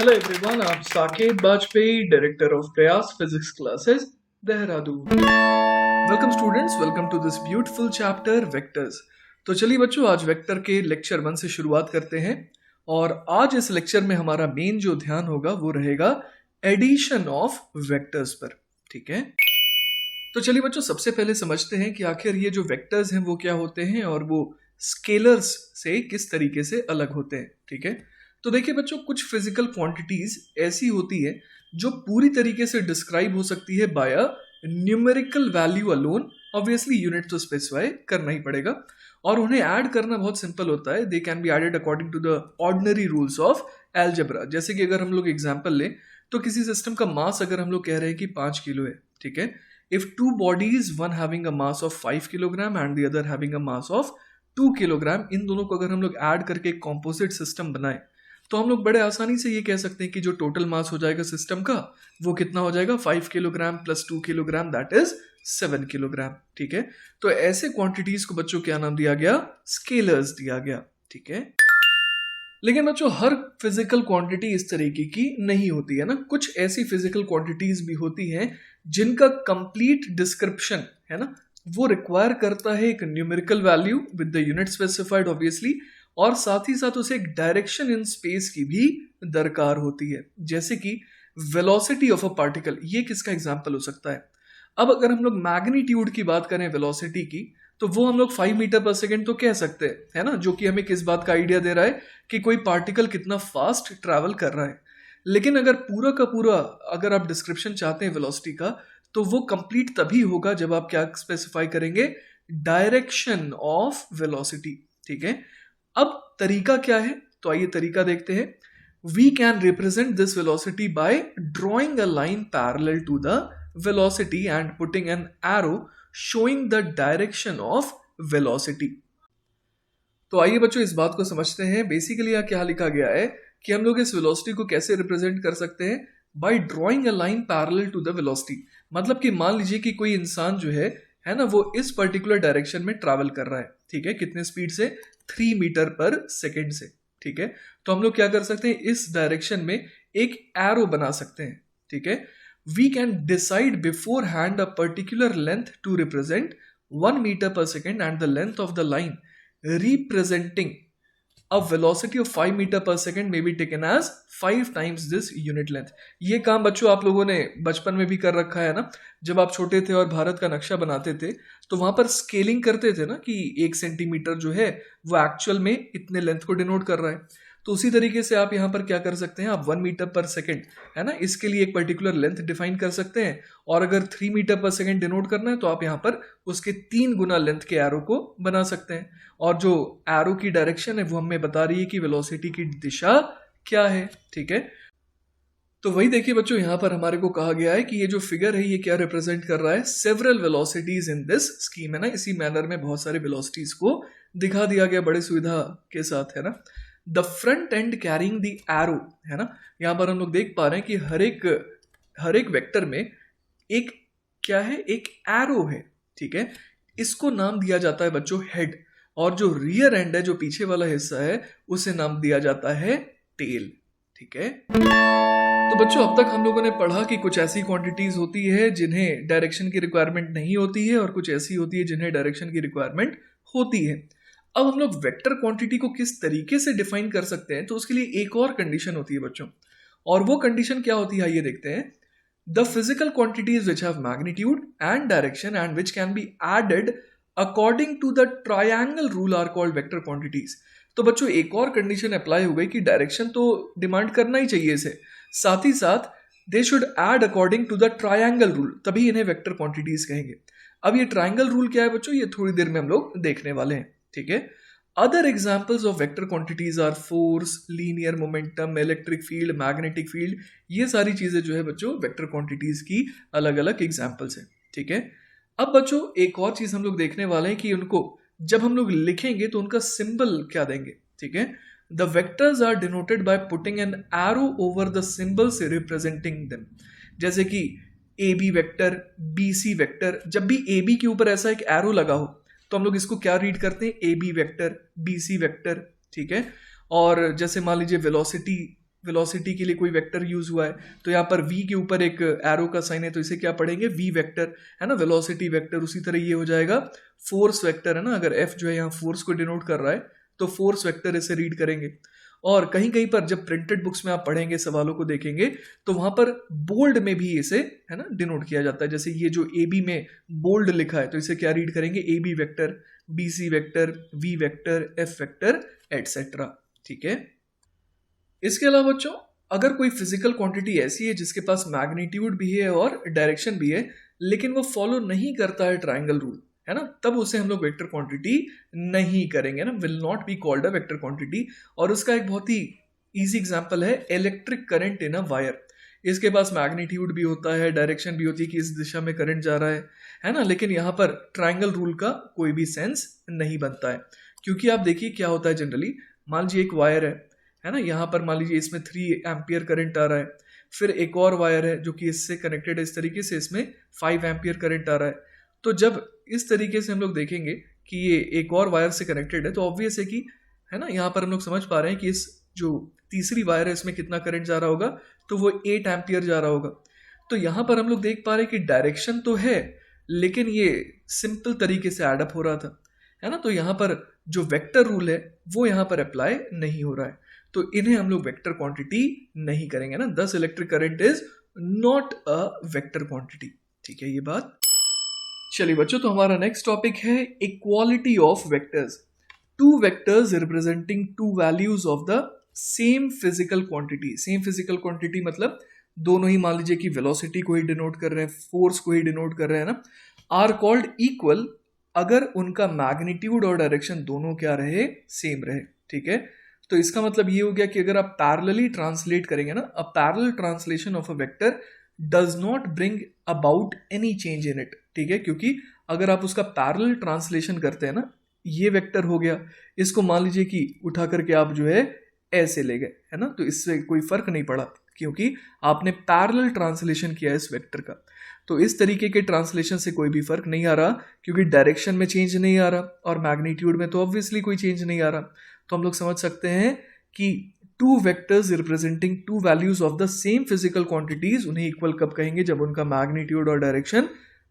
Hello everyone, I'm Saket Bajpayee, Director of Prayas Physics Classes, Dehradun. Welcome students, welcome to this beautiful chapter Vectors. तो चलिए बच्चों, आज vector के lecture 1 से शुरुआत करते हैं और आज इस लेक्चर में हमारा मेन जो ध्यान होगा वो रहेगा एडिशन ऑफ वेक्टर्स पर। ठीक है, तो चलिए बच्चों, सबसे पहले समझते हैं कि आखिर ये जो वेक्टर्स हैं वो क्या होते हैं और वो स्केलर्स से किस तरीके से अलग होते हैं। ठीक है, तो देखिए बच्चों, कुछ फिजिकल क्वांटिटीज ऐसी होती है जो पूरी तरीके से डिस्क्राइब हो सकती है by a numerical value alone. Obviously unit तो स्पेसिफाई करना ही पड़ेगा और उन्हें ऐड करना बहुत सिंपल होता है। They can be added according to the ordinary rules of algebra. जैसे कि अगर हम लोग एग्जांपल लें तो किसी सिस्टम का मास अगर हम लोग कह रहे हैं कि 5 किलो है, ठीक है, if two bodies, one having a mass of 5 kilogram and the other having a mass of 2 kilogram, इन दोनों को अगर हम लोग ऐड करके एक कॉम्पोजिट सिस्टम बनाए तो हम लोग बड़े आसानी से ये कह सकते हैं कि जो टोटल मास हो जाएगा सिस्टम का वो कितना हो जाएगा, 5 kilogram plus 2 kilogram, that is 7 kilogram. ठीक है, तो ऐसे क्वांटिटीज को बच्चों क्या नाम दिया गया, स्केलर्स दिया गया। ठीक है, लेकिन बच्चों हर फिजिकल क्वांटिटी इस तरीके की नहीं होती है ना। कुछ ऐसी फिजिकल क्वांटिटीज भी होती हैं जिनका कंप्लीट डिस्क्रिप्शन है ना वो रिक्वायर करता है एक numerical value with the unit specified obviously, और साथ ही साथ उसे एक डायरेक्शन इन स्पेस की भी दरकार होती है। जैसे कि वेलोसिटी ऑफ अ पार्टिकल, ये किसका एग्जांपल हो सकता है। अब अगर हम लोग मैग्नीट्यूड की बात करें वेलोसिटी की, तो वो हम लोग 5 मीटर पर सेकेंड तो कह सकते हैं, है ना, जो कि हमें किस बात का आइडिया दे रहा है कि कोई पार्टिकल कितना फास्ट ट्रैवल कर रहा है। लेकिन अगर पूरा का पूरा अगर आप डिस्क्रिप्शन चाहते हैं वेलोसिटी का, तो वो कंप्लीट तभी होगा जब आप क्या स्पेसिफाई करेंगे, डायरेक्शन ऑफ वेलोसिटी। ठीक है, अब तरीका क्या है, तो आइए तरीका देखते हैं। We can represent this velocity by drawing a line parallel to the velocity and putting an arrow showing the direction of velocity। तो आइए बच्चों इस बात को समझते हैं। बेसिकली यहाँ क्या लिखा गया है कि हम लोग इस वेलोसिटी को कैसे रिप्रेजेंट कर सकते हैं, by drawing a line parallel to the velocity. मतलब कि मान लीजिए कि कोई इंसान जो है ना, वो इस पर्टिकुलर डायरेक्शन में ट्रैवल कर रहा है। ठीक है, कितने स्पीड से, 3 मीटर पर सेकेंड से। ठीक है, तो हम लोग क्या कर सकते हैं, इस डायरेक्शन में एक एरो बना सकते हैं। ठीक है, we can decide beforehand a particular length to represent 1 meter per second and the length of the line representing a velocity of 5 meter per second may be taken as 5 times this unit length। ये काम बच्चों आप लोगों ने बचपन में भी कर रखा है ना। जब आप छोटे थे और भारत का नक्शा बनाते थे तो वहां पर स्केलिंग करते थे ना कि 1 सेंटीमीटर जो है वो एक्चुअल में इतने लेंथ को डिनोट कर रहा है। तो उसी तरीके से आप यहाँ पर क्या कर सकते हैं, आप 1 मीटर पर सेकेंड है ना, इसके लिए एक पर्टिकुलर लेंथ डिफाइन कर सकते हैं। और अगर 3 मीटर पर सेकेंड डिनोट करना है तो आप यहाँ पर उसके 3 गुना लेंथ के एरो को बना सकते हैं। और जो एरो की डायरेक्शन है वो हमें बता रही है कि वेलोसिटी की दिशा क्या है। ठीक है, तो वही देखिए बच्चों, यहाँ पर हमारे को कहा गया है कि ये जो फिगर है ये क्या रिप्रेजेंट कर रहा है, several velocities in this scheme, है ना। इसी मैनर में बहुत सारे वेलोसिटीज को दिखा दिया गया बड़े सुविधा के साथ, है ना। The front end carrying the arrow, है ना। यहाँ पर हम लोग देख पा रहे हैं कि हर एक वेक्टर में एक क्या है, एक एरो है। ठीक है, इसको नाम दिया जाता है बच्चों हेड, और जो रियर एंड है, जो पीछे वाला हिस्सा है, उसे नाम दिया जाता है टेल। ठीक है, तो बच्चों अब तक हम लोगों ने पढ़ा कि कुछ ऐसी क्वांटिटीज होती है जिन्हें डायरेक्शन की रिक्वायरमेंट नहीं होती है और कुछ ऐसी होती है जिन्हें डायरेक्शन की रिक्वायरमेंट होती है। अब हम लोग वेक्टर क्वांटिटी को किस तरीके से डिफाइन कर सकते हैं, तो उसके लिए एक और कंडीशन होती है बच्चों, और वो कंडीशन क्या होती है आइए देखते हैं। The physical quantities which have magnitude and direction and which can be added according to the triangle rule are called vector quantities. तो बच्चों एक और कंडीशन अप्लाई हो गई कि डायरेक्शन तो डिमांड करना ही चाहिए इसे, साथ ही साथ they should add according to the triangle rule, तभी इन्हें वेक्टर क्वांटिटीज कहेंगे। अब ये ट्रायंगल रूल क्या है बच्चों, ये थोड़ी देर में हम लोग देखने वाले हैं। ठीक है, other examples of vector quantities are force, linear momentum, electric field, magnetic field. ये सारी चीजें जो है बच्चों वेक्टर क्वांटिटीज की अलग अलग एग्जाम्पल्स हैं। ठीक है, अब बच्चों एक और चीज हम लोग देखने वाले हैं कि उनको जब हम लोग लिखेंगे तो उनका सिंबल क्या देंगे। ठीक है, the vectors are denoted by putting an arrow over the symbols representing them. जैसे कि A B vector, B C vector, जब भी ए बी के ऊपर ऐसा एक एरो लगा हो तो हम लोग इसको क्या रीड करते हैं, A B vector, B C vector. ठीक है, और जैसे मान लीजिए वेलोसिटी वेलोसिटी के लिए कोई वेक्टर यूज हुआ है, तो यहाँ पर v के ऊपर एक एरो का साइन है, तो इसे क्या पढ़ेंगे, v वेक्टर, है ना, वेलोसिटी वेक्टर। उसी तरह ये हो जाएगा फोर्स वेक्टर, है ना, अगर f जो है यहाँ फोर्स को डिनोट कर रहा है तो फोर्स वेक्टर इसे रीड करेंगे। और कहीं कहीं पर जब प्रिंटेड बुक्स में आप पढ़ेंगे, सवालों को देखेंगे, तो वहां पर बोल्ड में भी इसे, है ना, डिनोट किया जाता है। जैसे ये जो ए बी में बोल्ड लिखा है, तो इसे क्या रीड करेंगे, A B vector, B C vector, V vector, F vector, etcetera. ठीक है। इसके अलावा बच्चों, अगर कोई फिजिकल क्वांटिटी ऐसी है जिसके पास मैग्नीट्यूड भी है और डायरेक्शन भी है, लेकिन वो फॉलो नहीं करता है ट्रायंगल रूल, है ना, तब उसे हम लोग वेक्टर क्वांटिटी नहीं करेंगे ना, will not be called a vector quantity. और उसका एक बहुत ही इजी एग्जांपल है electric current in a wire. इसके पास मैग्नीट्यूड भी होता है, डायरेक्शन भी होती है कि इस दिशा में करंट जा रहा है ना, लेकिन यहाँ पर ट्रायंगल रूल का कोई भी सेंस नहीं बनता है। क्योंकि आप देखिए क्या होता है जनरली, मान लीजिए एक वायर है ना, यहाँ पर मान लीजिए इसमें 3 एम्पियर करंट आ रहा है, फिर एक और वायर है जो कि इससे कनेक्टेड है, इस तरीके से इसमें 5 एम्पियर करंट आ रहा है। तो जब इस तरीके से हम लोग देखेंगे कि ये एक और वायर से कनेक्टेड है, तो ऑब्वियस है कि, है ना, यहाँ पर हम लोग समझ पा रहे हैं कि इस जो तीसरी वायर है इसमें कितना करंट जा रहा होगा, तो वो 8 एम्पियर जा रहा होगा। तो यहाँ पर हम लोग देख पा रहे हैं कि डायरेक्शन तो है, लेकिन ये सिंपल तरीके से एडअप हो रहा था, है ना। तो यहाँ पर जो वेक्टर रूल है वो यहाँ पर अप्लाई नहीं हो रहा है, तो इन्हें हम लोग वेक्टर क्वांटिटी नहीं करेंगे ना। दस electric current is not a vector quantity. ठीक है ये बात। चलिए बच्चों, तो हमारा नेक्स्ट टॉपिक है equality of vectors. Two vectors representing two values of the same physical quantity. Same physical quantity मतलब दोनों ही मान लीजिए कि वेलोसिटी को ही डिनोट कर रहे हैं, फोर्स को ही डिनोट कर रहे हैं ना, आर कॉल्ड इक्वल अगर उनका मैग्नीट्यूड और डायरेक्शन दोनों क्या रहे, सेम रहे। ठीक है। तो इसका मतलब ये हो गया कि अगर आप पैरेलली ट्रांसलेट करेंगे ना, a parallel translation of a vector does not bring about any change in it. ठीक है, क्योंकि अगर आप उसका पैरेलल ट्रांसलेशन करते हैं ना, ये वेक्टर हो गया, इसको मान लीजिए कि उठा करके आप जो है ऐसे ले गए, है ना, तो इससे कोई फर्क नहीं पड़ा क्योंकि आपने पैरेलल ट्रांसलेशन किया है इस वेक्टर का। तो इस तरीके के ट्रांसलेशन से कोई भी फर्क नहीं आ रहा, क्योंकि डायरेक्शन में चेंज नहीं आ रहा और मैग्नीट्यूड में तो ऑब्वियसली कोई चेंज नहीं आ रहा। तो हम लोग समझ सकते हैं कि two vectors representing two values of the same physical quantities, उन्हें इक्वल कब कहेंगे, जब उनका मैग्नीट्यूड और डायरेक्शन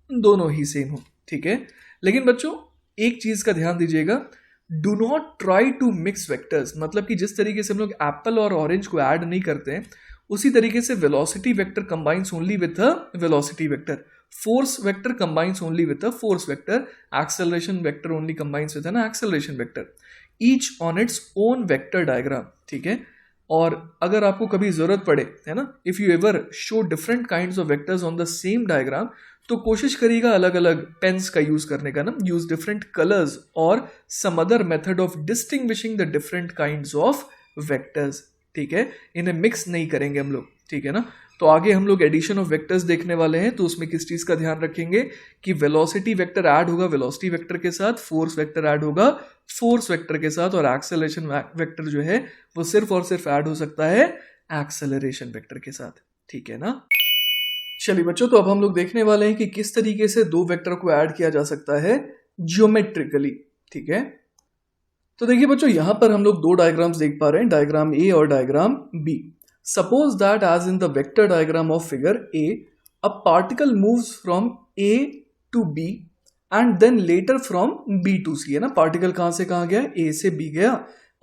दोनों ही सेम हो। ठीक है। लेकिन बच्चों एक चीज का ध्यान दीजिएगा, do not try to mix vectors. मतलब कि जिस तरीके से हम लोग एप्पल और ऑरेंज को ऐड नहीं करते हैं, उसी तरीके से velocity vector combines only with a velocity vector, force vector combines only with a force vector, acceleration vector only combines with an acceleration vector, each on its own vector diagram. ठीक है। और अगर आपको कभी जरूरत पड़े, है ना, if you ever show different kinds of vectors on the same diagram, तो कोशिश करिएगा अलग अलग पेन्स का यूज करने का ना, यूज डिफरेंट कलर्स और some other method of distinguishing the different kinds of vectors. ठीक है, इन्हें मिक्स नहीं करेंगे हम लोग। ठीक है ना। तो आगे हम लोग एडिशन ऑफ वेक्टर्स देखने वाले हैं, तो उसमें किस चीज का ध्यान रखेंगे कि वेलोसिटी वेक्टर ऐड होगा वेलोसिटी वेक्टर के साथ, फोर्स वेक्टर ऐड होगा फोर्स वेक्टर के साथ, और एक्सेलरेशन वेक्टर जो है वो सिर्फ और सिर्फ ऐड हो सकता है एक्सेलरेशन वेक्टर के साथ। ठीक है ना। चलिए बच्चों, तो अब हम लोग देखने वाले हैं कि किस तरीके से दो वेक्टर को ऐड किया जा सकता है ज्योमेट्रिकली। ठीक है। तो देखिए बच्चों, यहां पर हम लोग दो डायग्राम्स देख पा रहे हैं, डायग्राम ए और diagram B. Suppose that as in the vector diagram of figure A, a particle moves from A to B and then later from B to C. है ना, पार्टिकल कहां से कहां गया, ए से बी गया,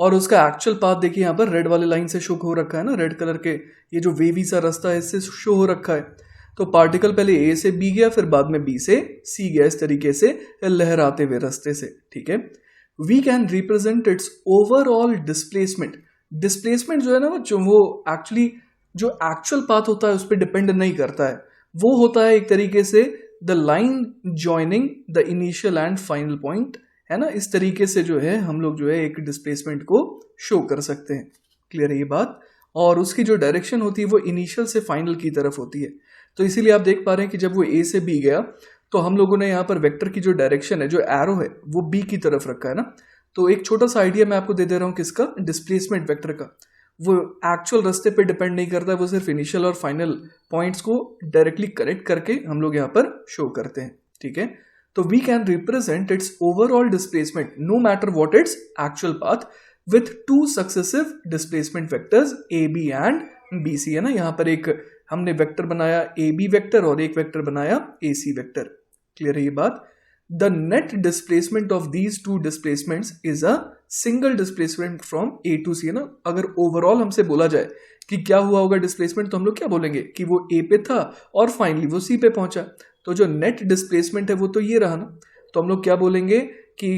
और उसका एक्चुअल पाथ देखिए यहाँ पर रेड वाले लाइन से शो हो रखा है ना, रेड कलर के ये जो वेवी सा रास्ता है इससे शो हो रखा है। तो पार्टिकल पहले ए से बी गया, फिर बाद में बी से सी गया, इस तरीके से लहराते हुए रास्ते से। ठीक है। We can represent its overall displacement. Displacement जो है ना बच्चों, वो एक्चुअली जो एक्चुअल पाथ होता है उस पर डिपेंड नहीं करता है, वो होता है एक तरीके से the line joining the initial and final point. है ना, इस तरीके से जो है हम लोग जो है एक डिस्प्लेसमेंट को शो कर सकते हैं। क्लियर है ये बात। और उसकी जो डायरेक्शन होती है वो इनिशियल से फाइनल की तरफ होती है। तो इसीलिए आप देख पा रहे हैं कि जब वो ए से बी गया, तो हम लोगों ने यहाँ पर वेक्टर की जो डायरेक्शन है, जो एरो है, वो बी की तरफ रखा है ना। तो एक छोटा सा आइडिया मैं आपको दे दे रहा हूँ किसका, डिस्प्लेसमेंट वेक्टर का। वो एक्चुअल रास्ते पे डिपेंड नहीं करता है, वो सिर्फ इनिशियल और फाइनल पॉइंट्स को डायरेक्टली कनेक्ट करके हम लोग यहाँ पर शो करते हैं। ठीक है। तो we can represent its overall displacement no matter what its actual path with two successive displacement vectors A B and B C, है ना। यहाँ पर एक हमने वेक्टर बनाया ए बी वेक्टर और एक वेक्टर बनाया ए सी वेक्टर। क्लियर है ये बात। The net displacement of these two displacements is a single displacement from A to C, है ना। अगर ओवरऑल हमसे बोला जाए कि क्या हुआ होगा डिस्प्लेसमेंट, तो हम लोग क्या बोलेंगे कि वो ए पे था और फाइनली वो सी पे पहुंचा। तो जो नेट डिस्प्लेसमेंट है वो तो ये रहा ना। तो हम लोग क्या बोलेंगे कि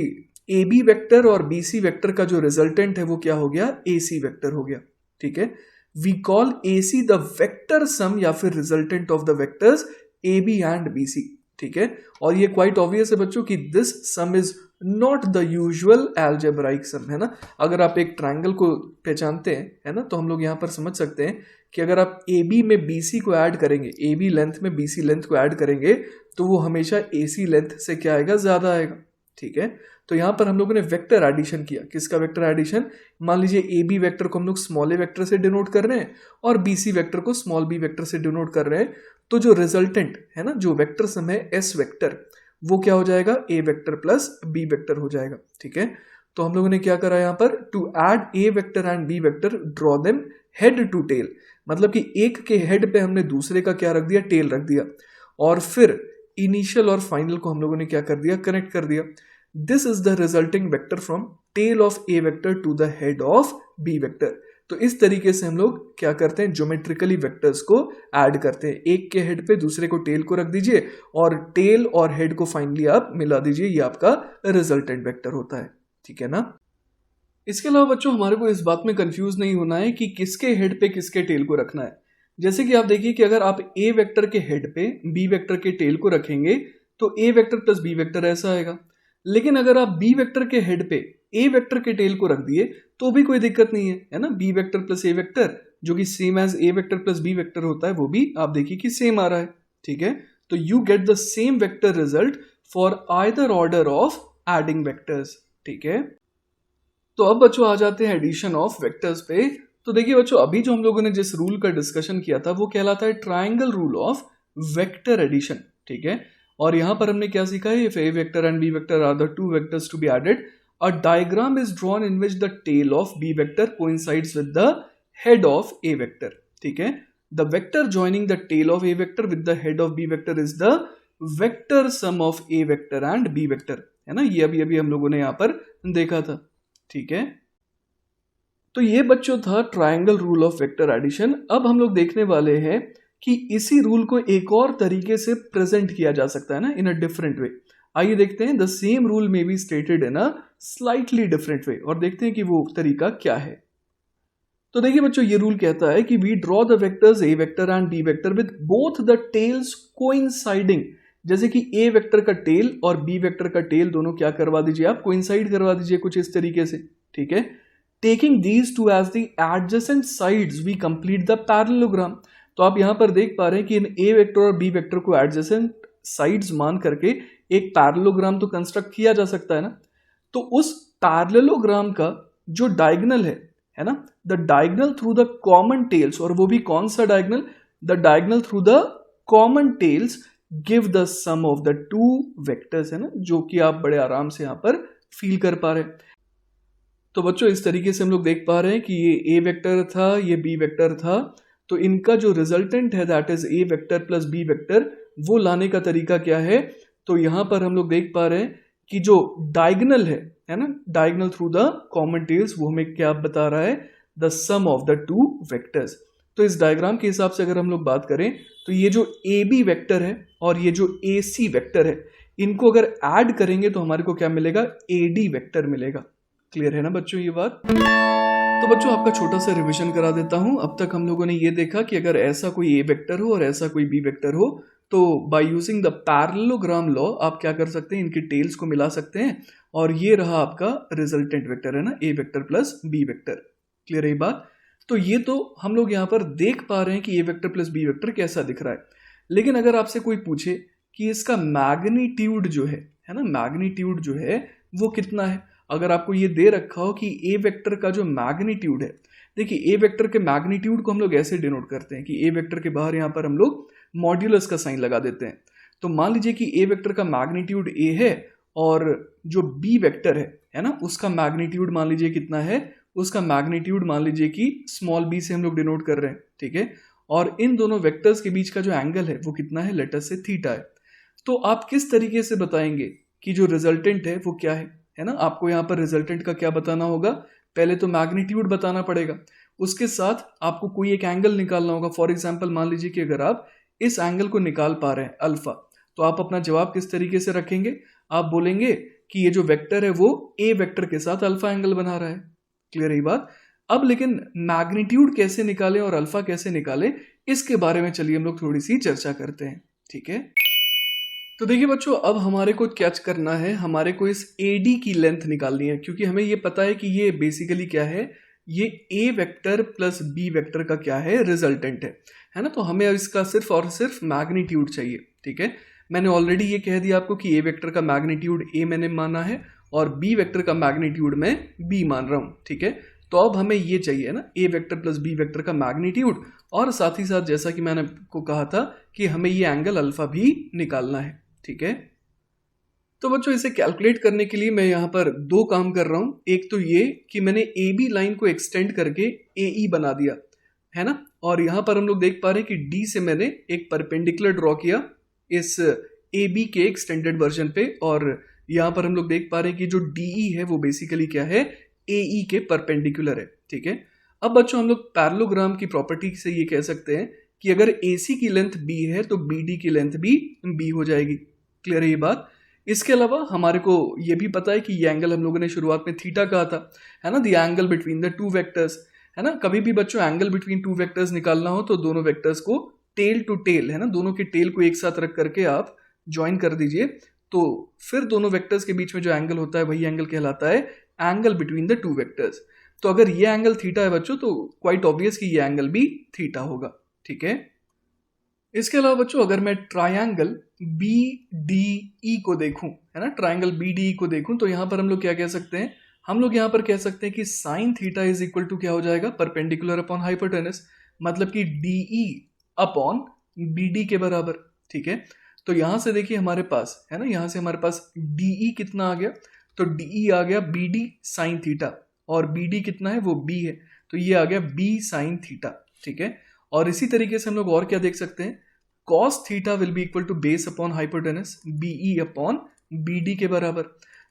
ए बी वेक्टर और बी सी वेक्टर का जो रिजल्टेंट है वो क्या हो गया, ए सी वेक्टर हो गया। ठीक है। We call A C the vector sum या फिर resultant of the vectors A B and B C. ठीक है। और ये क्वाइट ऑब्वियस है बच्चों कि this sum is not the usual algebraic sum, है ना। अगर आप एक ट्रायंगल को पहचानते हैं, है ना, तो हम लोग यहाँ पर समझ सकते हैं कि अगर आप ए बी में बी सी को ऐड करेंगे, ए बी लेंथ में बी सी लेंथ को ऐड करेंगे, तो वो हमेशा ए सी लेंथ से क्या आएगा, ज्यादा आएगा। ठीक है। तो यहाँ पर हम लोगों ने वेक्टर एडिशन किया। किसका वेक्टर एडिशन? मान लीजिए ए बी वेक्टर को हम लोग स्मॉल ए वेक्टर से डिनोट कर रहे हैं और बी सी वेक्टर को स्मॉल बी वेक्टर से डिनोट कर रहे हैं। तो जो रिजल्टेंट है ना, जो वेक्टर सम है एस वेक्टर, वो क्या हो जाएगा, ए वेक्टर प्लस बी वेक्टर हो जाएगा। ठीक है। तो हम लोगों ने क्या करा यहाँ पर, to add A vector and B vector draw them head to tail, मतलब कि एक के हेड पे हमने दूसरे का क्या रख दिया, टेल रख दिया, और फिर इनिशियल और फाइनल को हम लोगों ने क्या कर दिया, कनेक्ट कर दिया। This is the resulting vector from tail of A vector to the head of B vector. तो इस तरीके से हम लोग क्या करते हैं, ज्योमेट्रिकली वेक्टर्स को ऐड करते हैं। एक के हेड पे दूसरे को टेल को रख दीजिए और टेल और हेड को फाइनली आप मिला दीजिए, ये आपका रिजल्टेंट वेक्टर होता है। ठीक है ना। इसके अलावा बच्चों हमारे को इस बात में कंफ्यूज नहीं होना है कि किसके हेड पे किसके टेल को रखना है। जैसे कि आप देखिए कि अगर आप ए वेक्टर के हेड पे बी वेक्टर के टेल को रखेंगे तो ए वेक्टर प्लस बी वेक्टर ऐसा आएगा। लेकिन अगर आप बी वेक्टर के हेड पे ए वेक्टर के टेल को रख दिए तो भी कोई दिक्कत नहीं है ना। B vector plus A vector जो कि same as A vector plus B vector होता है, वो भी आप देखिए कि सेम आ रहा है। ठीक है। तो you get the same vector result for either order of adding vectors. ठीक है। तो अब बच्चों आ जाते हैं एडिशन ऑफ वेक्टर्स पे। तो देखिए बच्चों, अभी जो हम लोगों ने जिस रूल का डिस्कशन किया था वो कहलाता है triangle rule of vector addition. ठीक है। और यहां पर हमने क्या सीखा है, if A vector and B vector are the two vectors to be added, a diagram is drawn in which the tail of B vector coincides with the head of A vector. ठीक है। The vector joining the tail of A vector with the head of B vector is the vector sum of A vector and B vector, है ना। ये अभी हम लोगों ने यहां पर देखा था। ठीक है। तो ये बच्चों था triangle rule of vector addition. अब हम लोग देखने वाले हैं कि इसी रूल को एक और तरीके से प्रेजेंट किया जा सकता है ना, इन अ डिफरेंट वे। आइए देखते हैं, द सेम रूल में be stated in a slightly different way, और देखते हैं कि वो तरीका क्या है। तो देखिए बच्चों, ये रूल कहता है कि we draw the vectors A vector and B vector with both the tails coinciding. जैसे कि ए वेक्टर का टेल और बी वेक्टर का टेल दोनों क्या करवा दीजिए आप, कोइंसाइड करवा दीजिए कुछ इस तरीके से। ठीक है। Taking these two as the adjacent sides we complete the parallelogram. तो आप यहां पर देख पा रहे हैं कि इन ए वेक्टर और बी वेक्टर को एडजेसेंट साइड्स मान करके एक पैरेललोग्राम तो कंस्ट्रक्ट किया जा सकता है ना। तो उस पैरेललोग्राम का जो डायगोनल है ना, the diagonal through the common tails, और वो भी कौन सा diagonal, the diagonal through the common tails give the sum of the two vectors, है ना, जो कि आप बड़े आराम से यहां पर फील कर पा रहे हैं। तो बच्चों इस तरीके से हम लोग देख पा रहे हैं कि ये ए वेक्टर था, ये बी वेक्टर था, तो इनका जो रिजल्टेंट है that is A vector plus B vector, वो लाने का तरीका क्या है। तो यहां पर हम लोग देख पा रहे हैं कि जो डायगोनल है ना, diagonal through the common tails, वो हमें क्या बता रहा है, the sum of the two vectors. तो इस डायग्राम के हिसाब से अगर हम लोग बात करें तो ये जो ए बी वेक्टर है और ये जो ए सी वेक्टर है, इनको अगर ऐड करेंगे तो हमारे को क्या मिलेगा, ए डी वेक्टर मिलेगा। क्लियर है ना बच्चों ये बात। तो बच्चों आपका छोटा सा रिवीजन करा देता हूं। अब तक हम लोगों ने ये देखा कि अगर ऐसा कोई ए वेक्टर हो और ऐसा कोई बी वेक्टर हो, तो by using the parallelogram law आप क्या कर सकते हैं, इनकी टेल्स को मिला सकते हैं, और ये रहा आपका रिजल्टेंट वेक्टर, है ना, A vector plus B vector. Clear है ये बात। तो ये तो हम लोग यहाँ पर देख पा रहे हैं कि A vector plus B vector कैसा दिख रहा है। लेकिन अगर आपसे कोई पूछे कि इसका मैग्नीट्यूड जो है ना, मैग्नीट्यूड जो है वो कितना है, अगर आपको ये दे रखा हो कि ए वेक्टर का जो मैग्नीट्यूड है, देखिए ए वेक्टर के मैग्नीट्यूड को हम लोग ऐसे डिनोट करते हैं कि ए वेक्टर के बाहर यहाँ पर हम लोग मॉड्यूलस का साइन लगा देते हैं। तो मान लीजिए कि ए वेक्टर का मैग्नीट्यूड ए है और जो बी वेक्टर है ना, उसका मैग्नीट्यूड मान लीजिए कितना है, उसका मैग्नीट्यूड मान लीजिए कि स्मॉल b से हम लोग डिनोट कर रहे हैं, ठीक है। और इन दोनों वेक्टर्स के बीच का जो एंगल है वो कितना है, लेट अस से थीटा है। तो आप किस तरीके से बताएंगे कि जो रिजल्टेंट है वो क्या है ना। आपको यहाँ पर रिजल्टेंट का क्या बताना होगा, पहले तो मैग्नीट्यूड बताना पड़ेगा, उसके साथ आपको कोई एक एंगल निकालना होगा। फॉर एग्जाम्पल मान लीजिए कि अगर आप इस एंगल को निकाल पा रहे हैं अल्फा, तो आप अपना जवाब किस तरीके से रखेंगे, आप बोलेंगे कि ये जो वेक्टर है वो ए वेक्टर के साथ अल्फा एंगल बना रहा है। क्लियर है बात। अब लेकिन मैग्नीट्यूड कैसे निकालें और अल्फा कैसे निकालें, इसके बारे में चलिए हम लोग थोड़ी सी चर्चा करते हैं, ठीक है। तो देखिए बच्चों, अब हमारे को क्या करना है, हमारे को इस AD की लेंथ निकालनी है, क्योंकि हमें ये पता है कि ये बेसिकली क्या है, ये A vector plus B vector का क्या है, रिजल्टेंट है ना। तो हमें इसका सिर्फ और सिर्फ मैग्नीट्यूड चाहिए, ठीक है। मैंने ऑलरेडी ये कह दिया आपको कि A वेक्टर का मैग्नीट्यूड A मैंने माना है और B वेक्टर का मैग्नीट्यूड मैं B मान रहा हूँ, ठीक है। तो अब हमें ये चाहिए ना, A vector plus B vector का मैग्नीट्यूड, और साथ ही साथ जैसा कि मैंने आपको कहा था कि हमें ये एंगल अल्फा भी निकालना है, ठीक है। तो बच्चों, इसे कैलकुलेट करने के लिए मैं यहाँ पर दो काम कर रहा हूँ। एक तो ये कि मैंने AB लाइन को एक्सटेंड करके AE बना दिया है ना, और यहाँ पर हम लोग देख पा रहे हैं कि D से मैंने एक परपेंडिकुलर ड्रॉ किया इस AB के एक्सटेंडेड वर्जन पे, और यहाँ पर हम लोग देख पा रहे हैं कि जो DE है वो बेसिकली क्या है, AE के परपेंडिकुलर है, ठीक है। अब बच्चों, हम लोग पैरेललोग्राम की प्रॉपर्टी से ये कह सकते हैं कि अगर AC की लेंथ B है तो BD की लेंथ भी B हो जाएगी। क्लियर है ये बात। इसके अलावा हमारे को ये भी पता है कि ये एंगल हम लोगों ने शुरुआत में थीटा कहा था, है ना, the angle between the two vectors, है ना। कभी भी बच्चों एंगल बिटवीन टू वेक्टर्स निकालना हो तो दोनों वेक्टर्स को टेल टू टेल, है ना, दोनों के टेल को एक साथ रख करके आप ज्वाइन कर दीजिए, तो फिर दोनों वेक्टर्स के बीच में जो एंगल होता है वही एंगल कहलाता है angle between the two vectors. तो अगर ये एंगल थीटा है बच्चों, तो क्वाइट ऑब्वियस कि ये एंगल भी थीटा होगा, ठीक है। इसके अलावा बच्चों, अगर मैं ट्रायंगल BDE को देखूं, है ना, ट्रायंगल BDE को देखूं, तो यहां पर हम लोग क्या कह सकते हैं, हम लोग यहां पर कह सकते हैं कि sine theta is equal to क्या हो जाएगा, परपेंडिकुलर अपॉन हाइपोटेनस, मतलब कि DE अपॉन BD के बराबर, ठीक है। तो यहां से देखिए हमारे पास, है ना, यहां से हमारे पास DE कितना आ गया, तो DE आ गया BD साइन थीटा, और BD कितना है, वो B है, तो ये आ गया B साइन थीटा, ठीक है। और इसी तरीके से हम लोग और क्या देख सकते हैं, cos theta will be equal to base upon hypotenuse BE upon BD के बराबर।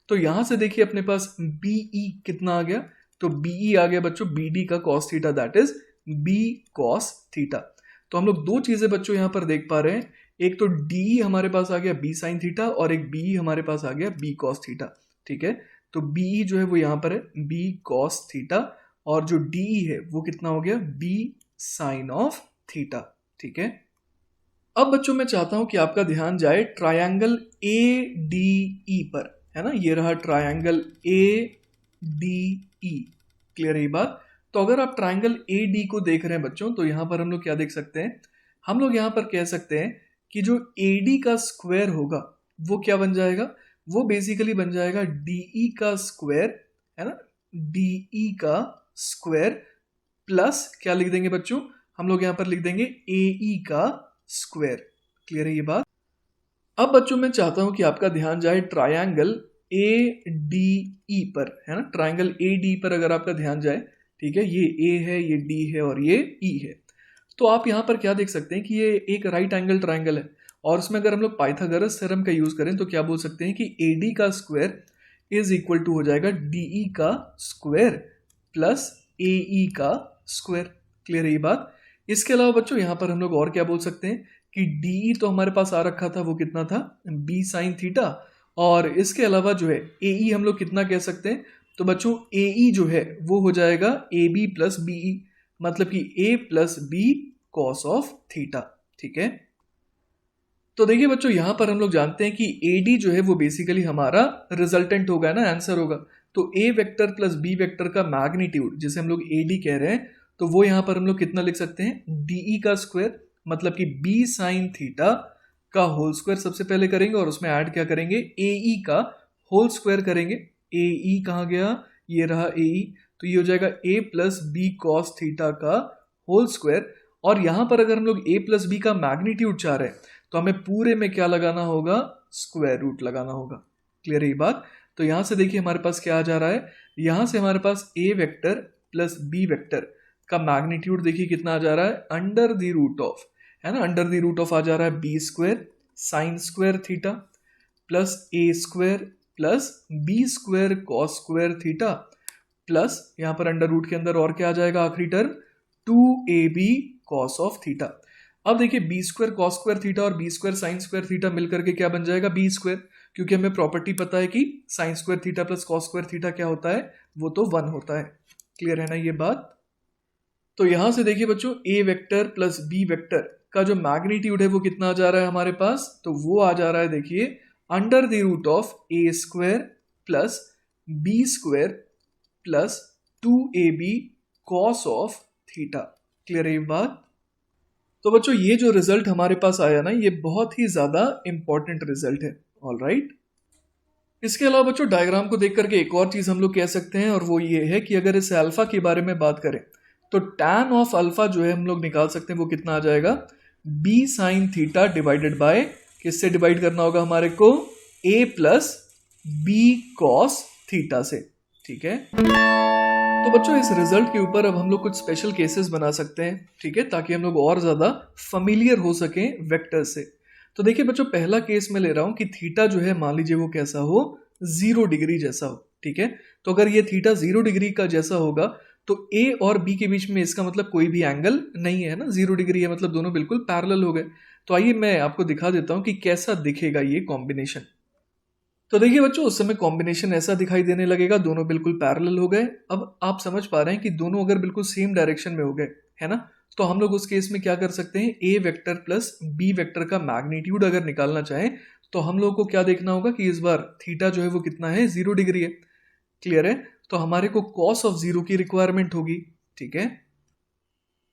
तो यहां से देखिए अपने पास BE कितना आ गया, तो BE आ गया बच्चों BD का cos theta, that is B cos theta. तो हम लोग दो चीजें बच्चों यहां पर देख पा रहे हैं, एक तो DE हमारे पास आ गया B साइन थीटा, और एक BE हमारे पास आ गया B cos थीटा, ठीक है। तो BE जो है वो यहां पर है B cos थीटा, और जो DE है वो कितना हो गया, B साइन ऑफ थीटा, ठीक है। अब बच्चों मैं चाहता हूं कि आपका ध्यान जाए ट्रायंगल ADE पर, है ना, ये रहा ट्रायंगल ADE। क्लियर है ये बात। तो अगर आप ट्रायंगल AD को देख रहे हैं बच्चों, तो यहां पर हम लोग क्या देख सकते हैं, हम लोग यहां पर कह सकते हैं कि जो AD का स्क्वायर होगा वो क्या बन जाएगा, वो बेसिकली बन जाएगा DE का स्क्वायर, है ना, DE का स्क्वायर प्लस क्या लिख देंगे बच्चों, हम लोग यहां पर लिख देंगे AE का स्क्वायर। क्लियर है ये बात। अब बच्चों मैं चाहता हूं कि आपका ध्यान जाए ट्रायंगल ADE पर, है ना, ट्रायंगल AD पर अगर आपका ध्यान जाए, ठीक है, ये A है, ये D है और ये E है, तो आप यहां पर क्या देख सकते हैं कि ये एक राइट एंगल ट्रायंगल है, और उसमें अगर हम लोग पाइथागोरस थ्योरम का यूज करें तो क्या बोल सकते हैं कि AD का स्क्वायर इज इक्वल टू हो जाएगा DE का स्क्वायर प्लस AE का स्क्वायर। क्लियर है ये बात। इसके अलावा बच्चों यहां पर हम लोग और क्या बोल सकते हैं कि DE तो हमारे पास आ रखा था, वो कितना था, B साइन थीटा, और इसके अलावा जो है AE हम लोग कितना कह सकते हैं, तो बच्चों AE जो है वो हो जाएगा AB प्लस BE, मतलब कि A plus B cos of theta, ठीक है। तो देखिए बच्चों, यहां पर हम लोग जानते हैं कि AD जो है वो बेसिकली हमारा रिजल्टेंट होगा ना, आंसर होगा। तो A vector plus B vector का मैग्नीट्यूड जिसे हम लोग AD कह रहे हैं, तो वो यहां पर हम लोग कितना लिख सकते हैं, DE का स्क्वायर, मतलब कि B साइन थीटा का होल स्क्वायर सबसे पहले करेंगे, और उसमें ऐड क्या करेंगे, AE का होल स्क्वायर करेंगे। AE कहाँ गया, ये रहा AE, तो ये हो जाएगा A plus B cos theta का होल स्क्वायर। और यहां पर अगर हम लोग A प्लस B का मैग्नीट्यूड चाह रहे हैं तो हमें पूरे में क्या लगाना होगा, स्क्वायर रूट लगाना होगा। क्लियर है ये बात। तो यहां से देखिए हमारे पास क्या आ जा रहा है, यहां से हमारे पास A vector plus B vector का मैग्नीट्यूड देखिए कितना आ जा रहा है, अंडर द रूट ऑफ, है ना, अंडर द रूट ऑफ आ जा रहा है B square sine square theta plus A square plus B square cos square theta plus यहाँ पर अंडर रूट के अंदर और क्या आ जाएगा आखिरी term, 2ab cos of theta. अब देखिए B square cos square theta और B square sine square theta मिलकर के क्या बन जाएगा, बी स्क्वायर, क्योंकि हमें प्रॉपर्टी पता है कि sign square theta plus cos square theta क्या होता है, वो तो 1 होता है। क्लियर है ना ये बात। तो यहां से देखिए बच्चों ए वेक्टर प्लस बी वेक्टर का जो मैग्नीट्यूड है वो कितना आ जा रहा है हमारे पास, तो वो आ जा रहा है देखिए under the root of A square plus B square plus 2ab cos of theta. Clear है ये बात। तो बच्चों ये जो रिजल्ट हमारे पास आया ना, ये बहुत ही ज्यादा इंपॉर्टेंट रिजल्ट है। All right. इसके अलावा बच्चों डायग्राम को देख करके एक और चीज हम लोग कह सकते हैं, और वो ये है कि अगर इस अल्फा के बारे में बात करें तो tan ऑफ अल्फा जो है हम लोग निकाल सकते हैं, वो कितना आ जाएगा, b sine theta divided by, किससे डिवाइड करना होगा हमारे को, a plus b cos theta से। ठीक है। तो बच्चों इस रिजल्ट के ऊपर अब हम लोग कुछ स्पेशल केसेस बना सकते हैं, ठीक है, ताकि हम लोग और ज्यादा फैमिलियर हो सकें वेक्टर से। तो देखिए बच्चों पहला केस मैं ले रहा हूं कि थीटा जो है मान लीजिए वो कैसा हो, 0 डिग्री जैसा हो। ठीक है। तो अगर ये थीटा 0 डिग्री का जैसा होगा तो ए और बी के बीच में इसका मतलब कोई भी एंगल नहीं है ना, 0 डिग्री है, मतलब दोनों बिल्कुल पैरेलल हो गए। तो आइए मैं आपको दिखा देता हूं कि कैसा दिखेगा ये कॉम्बिनेशन। तो देखिए बच्चों उस समय कॉम्बिनेशन ऐसा दिखाई देने लगेगा, दोनों बिल्कुल पैरेलल हो गए। अब आप समझ पा रहे हैं कि दोनों अगर बिल्कुल सेम डायरेक्शन में हो गए, है ना, तो हम लोग उस केस में क्या कर सकते हैं, A vector plus B vector का मैग्नीट्यूड अगर निकालना चाहें तो हम लोग को क्या देखना होगा कि इस बार थीटा जो है वो कितना है, 0 डिग्री है। क्लियर है। तो हमारे को कॉस ऑफ 0 की रिक्वायरमेंट होगी। ठीक है।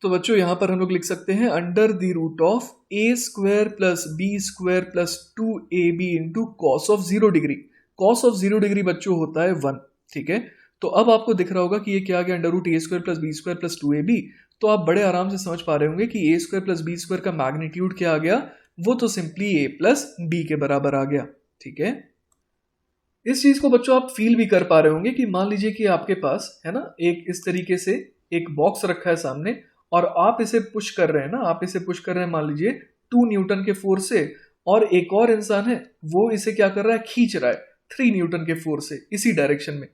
तो बच्चों यहां पर हम लोग लिख सकते हैं under the root of A square plus B square plus 2ab into cos of 0 degree. Cos of 0 degree बच्चों होता है 1। ठीक है। तो अब आपको दिख रहा होगा कि ये क्या आ गया, under root A square plus B square plus 2ab। तो आप बड़े आराम से समझ पा रहे होंगे कि ए स्क्वायर प्लस बी स्क्वायर का मैग्नीट्यूड क्या आ गया, वो तो सिंपली ए प्लस बी के बराबर आ गया। ठीक है। इस चीज को बच्चों आप फील भी कर पा रहे होंगे कि मान लीजिए कि आपके पास है ना एक इस तरीके से एक बॉक्स रखा है सामने और आप इसे पुश कर रहे हैं ना, आप इसे पुश कर रहे हैं मान लीजिए 2 न्यूटन के फोर्स से, और एक और इंसान है वो इसे क्या कर रहा है, खींच रहा है 3 न्यूटन के फोर्स से इसी डायरेक्शन में।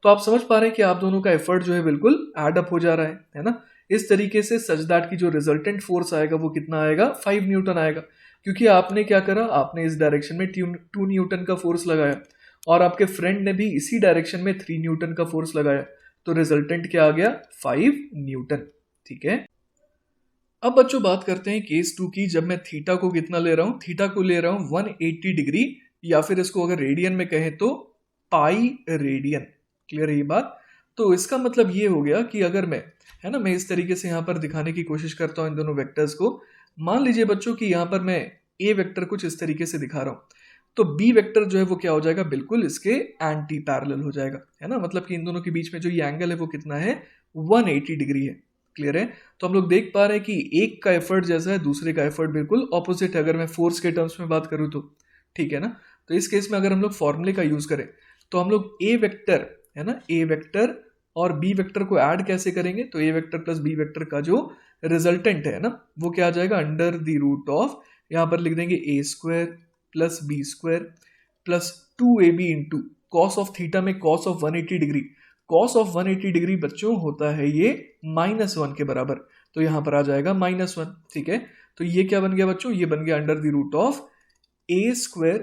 तो आप समझ पा रहे हैं कि आप दोनों का एफर्ट जो है बिल्कुल एड अप हो जा रहा है ना। इस तरीके से सच दैट की जो रिजल्टेंट फोर्स आएगा वो कितना आएगा, 5 न्यूटन आएगा, क्योंकि आपने क्या करा, आपने इस डायरेक्शन में 2 न्यूटन का फोर्स लगाया और आपके फ्रेंड ने भी इसी डायरेक्शन में 3 न्यूटन का फोर्स लगाया, तो रिजल्टेंट क्या आ गया, 5 न्यूटन। ठीक है। अब बच्चों बात करते हैं केस 2 की, जब मैं थीटा को कितना ले रहा हूं, थीटा को ले रहा हूं 180 डिग्री, या फिर इसको अगर रेडियन में कहें तो पाई रेडियन। क्लियर है ये बात। तो इसका मतलब ये हो गया कि अगर मैं, है ना, मैं इस तरीके से यहां पर दिखाने की कोशिश करता हूं इन दोनों वेक्टर्स को। मान लीजिए बच्चों कि यहां पर मैं ए वेक्टर कुछ इस तरीके से दिखा रहा हूं, तो बी वेक्टर जो है वो क्या हो जाएगा, बिल्कुल इसके एंटी पैरेलल हो जाएगा, है ना, मतलब कि इन दोनों के बीच में जो ये एंगल है वो कितना है, 180 डिग्री है। क्लियर है। तो हम लोग देख पा रहे हैं कि एक का एफर्ट जैसा है, दूसरे का एफर्ट बिल्कुल ऑपोजिट है, अगर मैं फोर्स के टर्म्स में बात करूं तो। ठीक है ना। तो इस केस में अगर हम लोग फॉर्मूले का यूज करें तो हम लोग ए वेक्टर, है ना, ए वेक्टर और बी वेक्टर को ऐड कैसे करेंगे, तो ए वेक्टर प्लस बी वेक्टर का जो रिजल्टेंट है ना, वो क्या आ जाएगा, अंडर द रूट ऑफ, यहां पर लिख देंगे A square plus B square plus 2ab into cos of theta में cos of 180 degree. Cos of 180 degree बच्चों होता है ये -1 के बराबर, तो यहां पर आ जाएगा -1। ठीक है। तो ये क्या बन गया बच्चों, ये बन गया under the root of A square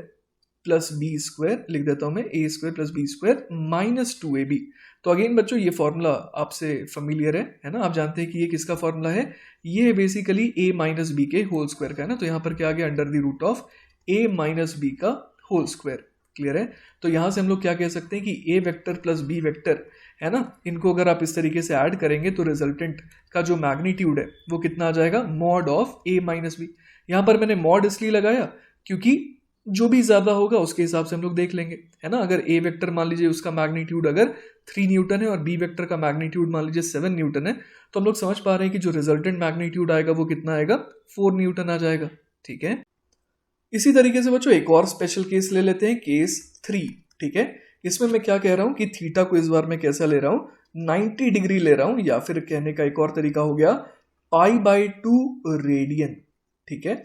plus B square, लिख देता हूं मैं A square plus B square minus 2ab। तो अगेन बच्चों ये फॉर्मूला आपसे फेमिलियर है ना, आप जानते हैं कि ये किसका फॉर्मूला है, ये है बेसिकली a माइनस बी के होल स्क्वायर का, है ना। तो यहां पर क्या आ गया, under the root of a minus B का होल स्क्वायर। क्लियर है। तो यहां से हम लोग क्या कह सकते हैं कि a vector plus b vector, है ना, इनको अगर आप इस तरीके से ऐड करेंगे तो रिजल्टेंट का जो मैग्नीट्यूड है वो कितना आ जाएगा, mod of a minus B. यहां पर मैंने मॉड इसलिए लगाया क्योंकि जो भी ज्यादा होगा उसके हिसाब से हम लोग देख लेंगे, है ना। अगर a वेक्टर मान लीजिए उसका मैग्नीट्यूड अगर 3 न्यूटन है और b वेक्टर का मैग्नीट्यूड मान लीजिए 7 न्यूटन है, तो हम लोग समझ पा रहे हैं कि जो रिजल्टेंट मैग्नीट्यूड आएगा वो कितना आएगा, 4 न्यूटन आ जाएगा। ठीक है। इसी तरीके से बच्चों एक और स्पेशल केस ले लेते हैं, केस 3। ठीक है। इसमें मैं क्या कह रहा हूं कि थीटा को इस बार मैं कैसा ले रहा हूं, 90 डिग्री ले रहा हूं, या फिर कहने का एक और तरीका हो गया π/2 रेडियन। ठीक है,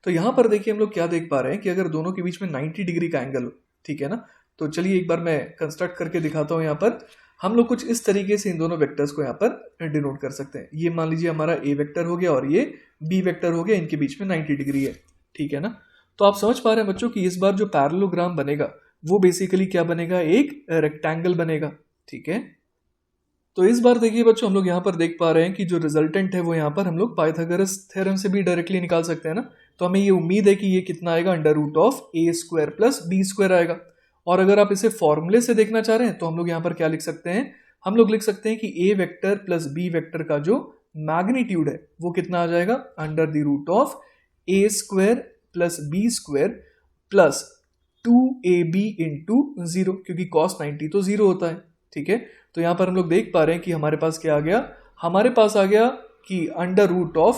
तो यहां पर देखिए हम लोग क्या देख पा रहे हैं कि अगर दोनों के बीच में 90 डिग्री का एंगल हो, ठीक है ना, तो चलिए एक बार मैं कंस्ट्रक्ट करके दिखाता हूं। यहाँ पर हम लोग कुछ इस तरीके से इन दोनों वेक्टर्स को यहाँ पर डिनोट कर सकते हैं। ये मान लीजिए हमारा ए वेक्टर हो गया और ये बी वेक्टर हो गया, इनके बीच में 90 डिग्री है। ठीक है ना, तो आप समझ पा रहे हैं बच्चों कि इस बार जो पैरेललोग्राम बनेगा वो बेसिकली क्या बनेगा, एक रेक्टेंगल बनेगा। ठीक है, तो इस बार देखिए बच्चों हम लोग यहाँ पर देख पा रहे हैं कि जो रिजल्टेंट है वो यहाँ पर हम लोग पाइथागोरस थ्योरम से भी डायरेक्टली निकाल सकते हैं ना। तो हमें ये उम्मीद है कि ये कितना आएगा, √(a² + b² आएगा। और अगर आप इसे फॉर्मूले से देखना चाह रहे हैं तो हम लोग यहाँ पर क्या लिख सकते हैं, हम लोग लिख सकते हैं कि a vector plus b vector का जो मैग्नीट्यूड है वो कितना आ जाएगा, √(a² + b² + 2ab × 0, क्योंकि cos 90 तो 0 होता है। ठीक है, तो यहां पर हम लोग देख पा रहे हैं कि हमारे पास क्या आ गया, हमारे पास आ गया कि √(a²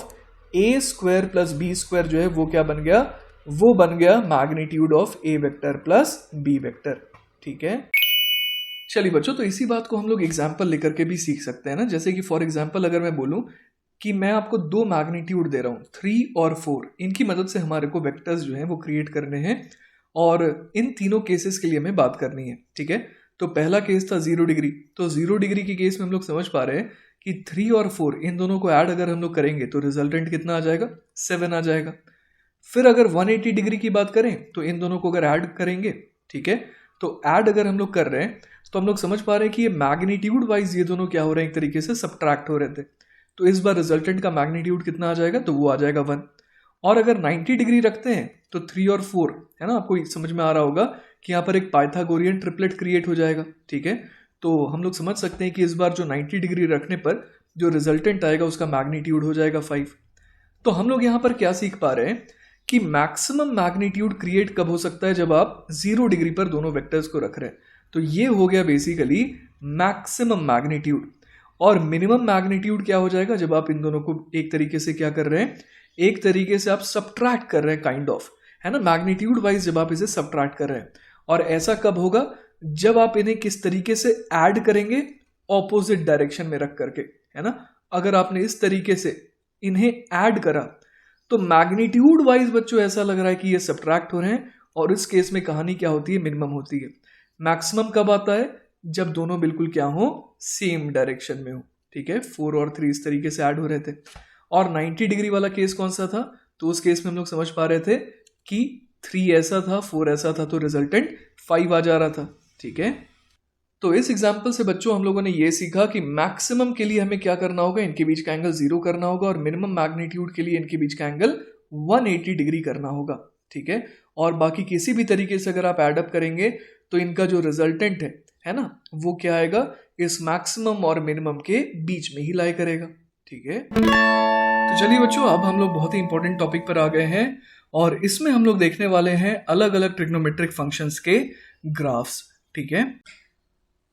+ b² जो है वो क्या बन गया, वो बन गया magnitude of a vector plus b vector. ठीक है, चलिए बच्चों, तो इसी बात को हम लोग एग्जाम्पल लेकर के भी सीख सकते हैं ना। जैसे कि फॉर एग्जाम्पल अगर मैं बोलूं कि मैं आपको दो मैग्नीट्यूड दे रहा हूं 3 और 4, इनकी मदद से हमारे को वेक्टर्स जो हैं वो क्रिएट करने हैं और इन तीनों केसेस के लिए हमें बात करनी है। ठीक है, तो पहला केस था 0 डिग्री, तो 0 डिग्री के केस में हम लोग समझ पा रहे हैं कि 3 और 4 इन दोनों को ऐड अगर हम लोग करेंगे तो रिजल्टेंट कितना आ जाएगा, 7 आ जाएगा। फिर अगर 180 डिग्री की बात करें तो इन दोनों को अगर ऐड करेंगे, ठीक है, तो ऐड अगर हम लोग कर रहे हैं तो हम लोग समझ पा रहे हैं कि ये मैग्नीट्यूड वाइज ये दोनों क्या हो रहे हैं, एक तरीके से सबट्रैक्ट हो रहे थे। तो इस बार रिजल्टेंट का मैग्नीट्यूड कितना आ जाएगा, तो वो आ जाएगा 1। और अगर 90 डिग्री रखते हैं तो 3 और 4 है ना, आपको समझ में आ रहा होगा कि यहाँ पर एक पाइथागोरियन ट्रिपलेट क्रिएट हो जाएगा। ठीक है, तो हम लोग समझ सकते हैं कि इस बार जो 90 डिग्री रखने पर जो रिजल्टेंट आएगा उसका मैग्नीट्यूड हो जाएगा 5। तो हम लोग यहाँ पर क्या सीख पा रहे हैं कि मैक्सिमम मैग्नीट्यूड क्रिएट कब हो सकता है, जब आप 0 डिग्री पर दोनों वेक्टर्स को रख रहे हैं। तो ये हो गया बेसिकली मैक्सिमम मैग्नीट्यूड। और मिनिमम मैग्नीट्यूड क्या हो जाएगा, जब आप इन दोनों को एक तरीके से क्या कर रहे हैं, एक तरीके से आप सबट्रैक्ट कर रहे हैं काइंड ऑफ, है ना, मैग्नीट्यूड वाइज जब आप इसे सबट्रैक्ट कर रहे हैं। और ऐसा कब होगा, जब आप इन्हें किस तरीके से ऐड करेंगे, ऑपोजिट डायरेक्शन में रख करके, है ना। अगर आपने इस तरीके से इन्हें ऐड करा तो मैग्नीट्यूड वाइज बच्चों ऐसा लग रहा है कि ये सबट्रैक्ट हो रहे हैं, और इस केस में कहानी क्या होती है, मिनिमम होती है। मैक्सिमम कब आता है, जब दोनों बिल्कुल क्या हो, सेम डायरेक्शन में हो। ठीक है, 4 और 3 इस तरीके से ऐड हो रहे थे। और 90 डिग्री वाला केस कौन सा था, तो उस केस में हम लोग समझ पा रहे थे कि 3 ऐसा था, 4 ऐसा था, तो रिजल्टेंट 5 आ जा रहा था। ठीक है, तो इस एग्जाम्पल से बच्चों हम लोगों ने ये सीखा कि मैक्सिमम के लिए हमें क्या करना होगा, इनके बीच का एंगल 0 करना होगा, और मिनिमम मैग्नीट्यूड के लिए इनके बीच का एंगल 180 डिग्री करना होगा। ठीक है, और बाकी किसी भी तरीके से अगर आप एडअप करेंगे तो इनका जो रिजल्टेंट है ना, वो क्या आएगा, इस मैक्सिमम और मिनिमम के बीच में ही लाई करेगा। ठीक है, तो चलिए बच्चों, अब हम लोग बहुत ही इंपॉर्टेंट टॉपिक पर आ गए हैं, और इसमें हम लोग देखने वाले हैं अलग अलग ट्रिग्नोमेट्रिक फंक्शंस के ग्राफ्स। ठीक है,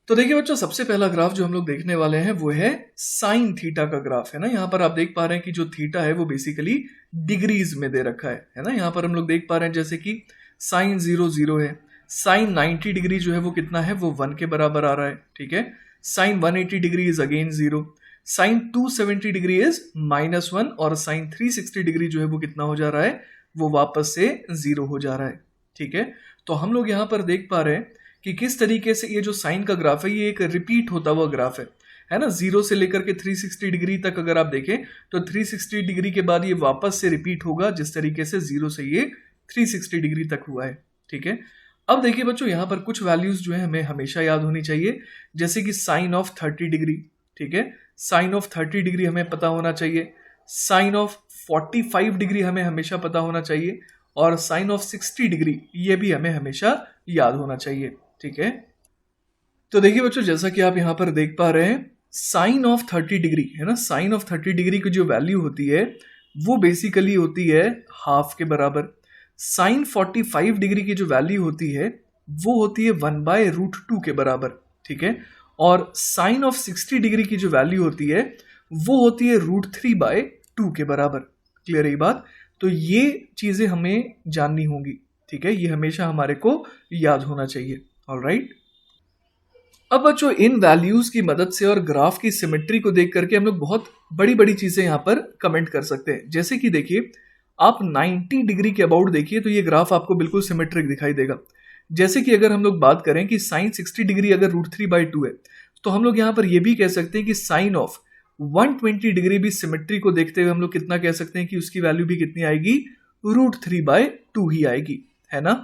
तो देखिए बच्चों, सबसे पहला ग्राफ जो हम लोग देखने वाले हैं वो है साइन थीटा का ग्राफ, है ना। यहाँ पर आप देख पा रहे हैं कि जो थीटा है वो बेसिकली डिग्रीज में दे रखा है ना। यहाँ पर हम लोग देख पा रहे हैं जैसे कि साइन 0 0 है, साइन 90 डिग्री जो है वो कितना है, वो 1 के बराबर आ रहा है। ठीक है, sine 180 degree is again 0, sine 270 degree is -1, और साइन 360 डिग्री जो है वो कितना हो जा रहा है, वो वापस से 0 हो जा रहा है। ठीक है, तो हम लोग यहाँ पर देख पा रहे हैं कि किस तरीके से ये जो साइन का ग्राफ है ये एक रिपीट होता हुआ ग्राफ है ना। 0 से लेकर के 360 डिग्री तक अगर आप देखें तो 360 डिग्री के बाद ये वापस से रिपीट होगा, जिस तरीके से 0 से ये 360 डिग्री तक हुआ है। ठीक है, अब देखिए बच्चों, यहाँ पर कुछ वैल्यूज जो है हमें हमेशा याद होनी चाहिए, जैसे कि साइन ऑफ 30 डिग्री। ठीक है, साइन ऑफ 30 डिग्री हमें पता होना चाहिए, साइन ऑफ 45 डिग्री हमें हमेशा पता होना चाहिए, और साइन ऑफ 60 डिग्री ये भी हमें हमेशा याद होना चाहिए। ठीक है, तो देखिए बच्चों, जैसा कि आप यहाँ पर देख पा रहे हैं, साइन ऑफ 30 डिग्री है ना, साइन ऑफ 30 डिग्री की जो वैल्यू होती है वो बेसिकली होती है हाफ के बराबर। साइन 45 डिग्री की जो वैल्यू होती है वो होती है 1/√2 के बराबर। ठीक है, और साइन ऑफ 60 डिग्री की जो वैल्यू होती है वो होती है √3/2 के बराबर। क्लियर है ये बात, तो ये चीजें हमें जाननी होंगी। ठीक है, ये हमेशा हमारे को याद होना चाहिए। ऑलराइट, अब बच्चों इन वैल्यूज की मदद से और ग्राफ की सिमेट्री को देख करके हम लोग बहुत बड़ी बड़ी चीजें यहाँ पर कमेंट कर सकते हैं। जैसे कि देखिए आप 90 डिग्री के अबाउट देखिए तो ये ग्राफ आपको बिल्कुल सिमेट्रिक दिखाई देगा। जैसे कि अगर हम लोग बात करें कि साइन 60 डिग्री अगर √3/2 है तो हम लोग यहाँ पर ये भी कह सकते हैं कि साइन ऑफ 120 डिग्री भी सिमेट्री को देखते हुए हम लोग कितना कह सकते हैं कि उसकी वैल्यू भी कितनी आएगी, √3/2 ही आएगी, है ना।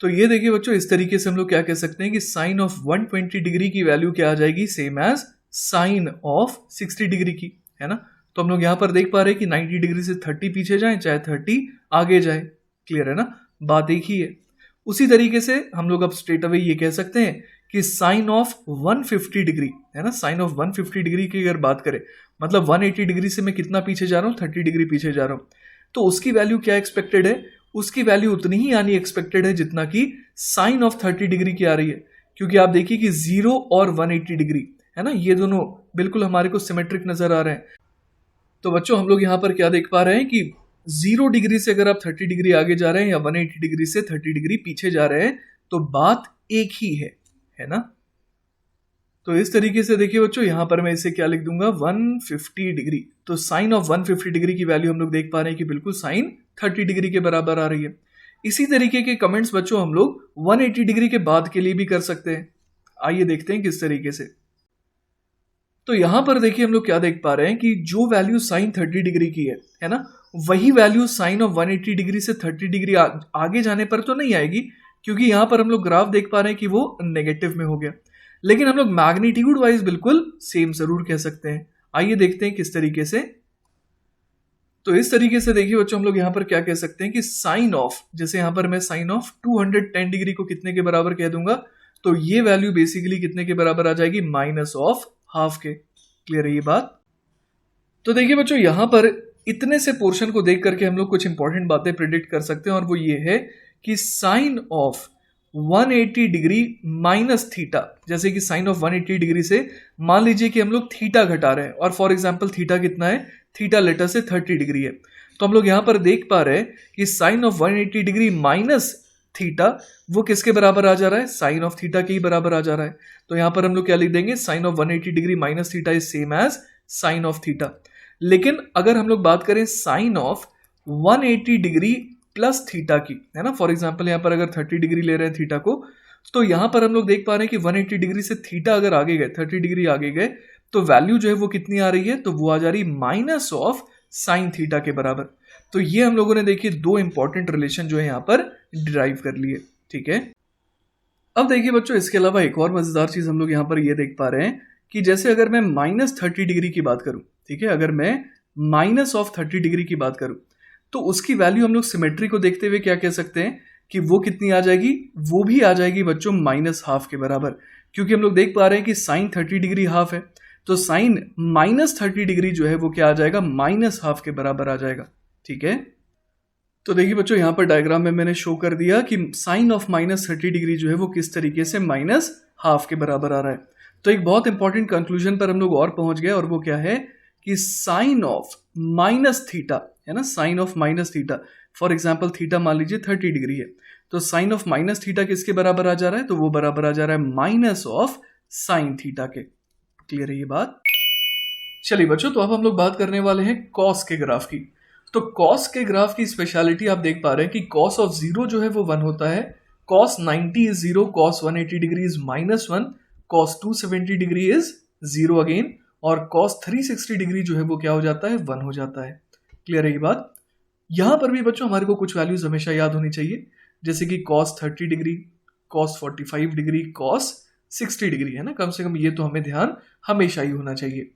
तो ये देखिए बच्चों इस तरीके से हम लोग क्या कह सकते हैं कि साइन ऑफ 120 डिग्री की वैल्यू क्या आ जाएगी, same as sine of 60 degree की, है ना। तो हम लोग यहाँ पर देख पा रहे हैं कि 90 डिग्री से 30 पीछे जाए चाहे 30 आगे जाए, क्लियर है ना, बात एक ही है। उसी तरीके से हम लोग अब स्ट्रेट अवे ये कह सकते हैं कि साइन ऑफ 150 डिग्री, है ना, साइन ऑफ 150 डिग्री की अगर बात करें मतलब 180 डिग्री से मैं कितना पीछे जा रहा हूँ, 30 डिग्री पीछे जा रहा हूँ, तो उसकी वैल्यू क्या एक्सपेक्टेड है, उसकी वैल्यू उतनी ही आनी एक्सपेक्टेड है जितना कि साइन ऑफ 30 डिग्री की आ रही है। क्योंकि आप देखिए कि 0 और 180 डिग्री, है ना, ये दोनों बिल्कुल हमारे को सिमेट्रिक नजर आ रहे हैं। तो बच्चों हम लोग यहाँ पर क्या देख पा रहे हैं कि 0 डिग्री से अगर आप 30 डिग्री आगे जा रहे हैं या 180 डिग्री से 30 डिग्री पीछे जा रहे हैं तो बात एक ही है ना। तो इस तरीके से देखिए बच्चों यहाँ पर मैं इसे क्या लिख दूंगा, 150 डिग्री। तो साइन ऑफ 150 डिग्री की वैल्यू हम लोग देख पा रहे हैं कि बिल्कुल साइन 30 डिग्री के बराबर आ रही है। इसी तरीके के कमेंट्स बच्चों हम लोग 180 डिग्री के बाद के लिए भी कर सकते हैं। आइए देखते हैं किस तरीके से। तो यहां पर देखिए हम लोग क्या देख पा रहे हैं कि जो वैल्यू साइन 30 डिग्री की है ना, वही वैल्यू साइन ऑफ 180 डिग्री से 30 डिग्री आगे जाने पर तो नहीं आएगी, क्योंकि यहां पर हम लोग ग्राफ देख पा रहे हैं कि वो नेगेटिव में हो गया। लेकिन हम लोग मैग्नीट्यूड वाइज बिल्कुल सेम जरूर कह सकते हैं। आइए देखते हैं किस तरीके से। तो इस तरीके से देखिए बच्चों हम लोग यहाँ पर क्या कह सकते हैं कि साइन ऑफ, जैसे यहाँ पर मैं साइन ऑफ 210 डिग्री को कितने के बराबर कह दूंगा, तो ये वैल्यू बेसिकली कितने के बराबर आ जाएगी, -½ के। क्लियर है ये बात। तो देखिए बच्चों यहाँ पर इतने से पोर्शन को देख करके हम लोग कुछ इंपॉर्टेंट बातें प्रिडिक्ट कर सकते हैं, और वो ये है कि sine of 180 degree minus theta, जैसे कि साइन ऑफ 180 डिग्री से मान लीजिए कि हम लोग थीटा घटा रहे हैं, और फॉर एग्जांपल थीटा कितना है, थीटा लेटर से 30 डिग्री है, तो हम लोग यहां पर देख पा रहे हैं कि sine of 180 degree minus theta वो किसके बराबर आ जा रहा है, साइन ऑफ थीटा के ही बराबर आ जा रहा है। तो यहां पर हम लोग क्या लिख देंगे, sine of 180 degree minus theta is same as sine of theta. लेकिन अगर हम लोग बात करें sine of 180 degree plus theta की, है ना, फॉर एग्जांपल यहाँ पर अगर 30 डिग्री ले रहे हैं थीटा को, तो यहां पर हम लोग देख पा रहे हैं कि 180 डिग्री से थीटा अगर आगे गए, 30 डिग्री आगे गए, तो वैल्यू जो है वो कितनी आ रही है, तो वो आ जा रही माइनस ऑफ साइन थीटा के बराबर। तो ये हम लोगों ने देखिए दो इंपॉर्टेंट रिलेशन जो है यहाँ पर डिराइव कर लिए, ठीक है। अब देखिए बच्चों इसके अलावा एक और मजेदार चीज हम लोग यहाँ पर ये देख पा रहे हैं कि जैसे अगर मैं -30 डिग्री की बात करूं, ठीक है, अगर मैं -30 डिग्री की बात करूं, तो उसकी वैल्यू हम लोग सिमेट्री को देखते हुए क्या कह सकते हैं कि वो कितनी आ जाएगी, वो भी आ जाएगी बच्चों -½ के बराबर। क्योंकि हम लोग देख पा रहे हैं कि साइन 30 डिग्री हाफ है, तो साइन -30 डिग्री जो है वो क्या आ जाएगा, -½ के बराबर आ जाएगा, ठीक है। तो देखिए बच्चों यहाँ पर डायग्राम में मैंने शो कर दिया कि साइन ऑफ -30 डिग्री जो है वो किस तरीके से -½ के बराबर आ रहा है। तो एक बहुत इंपॉर्टेंट कंक्लूजन पर हम लोग और पहुंच गए, और वो क्या है कि साइन ऑफ माइनस थीटा, है ना, sine of minus theta, for example theta मान लीजिए 30 डिग्री है, तो साइन ऑफ माइनस थीटा किसके बराबर आ जा रहा है, तो वो बराबर आ जा रहा है माइनस ऑफ साइन थीटा के। क्लियर है ये बात। चलिए बच्चों तो अब हम लोग बात करने वाले हैं कॉस के ग्राफ की। तो कॉस के ग्राफ की स्पेशलिटी आप देख पा रहे हैं कि कॉस ऑफ 0 जो है वो 1 होता है, cos 90 is 0, cos 180 degree is -1, cos 270 degree is 0 again, और कॉस 360 डिग्री जो है वो क्या हो जाता है, 1 हो जाता है। क्लियर है ये बात। यहां पर भी बच्चों हमारे को कुछ वैल्यूज हमेशा याद होनी चाहिए, जैसे कि cos 30 degree, cos 45 degree, cos 60 degree, है ना, कम से कम ये तो हमें ध्यान हमेशा ही होना चाहिए।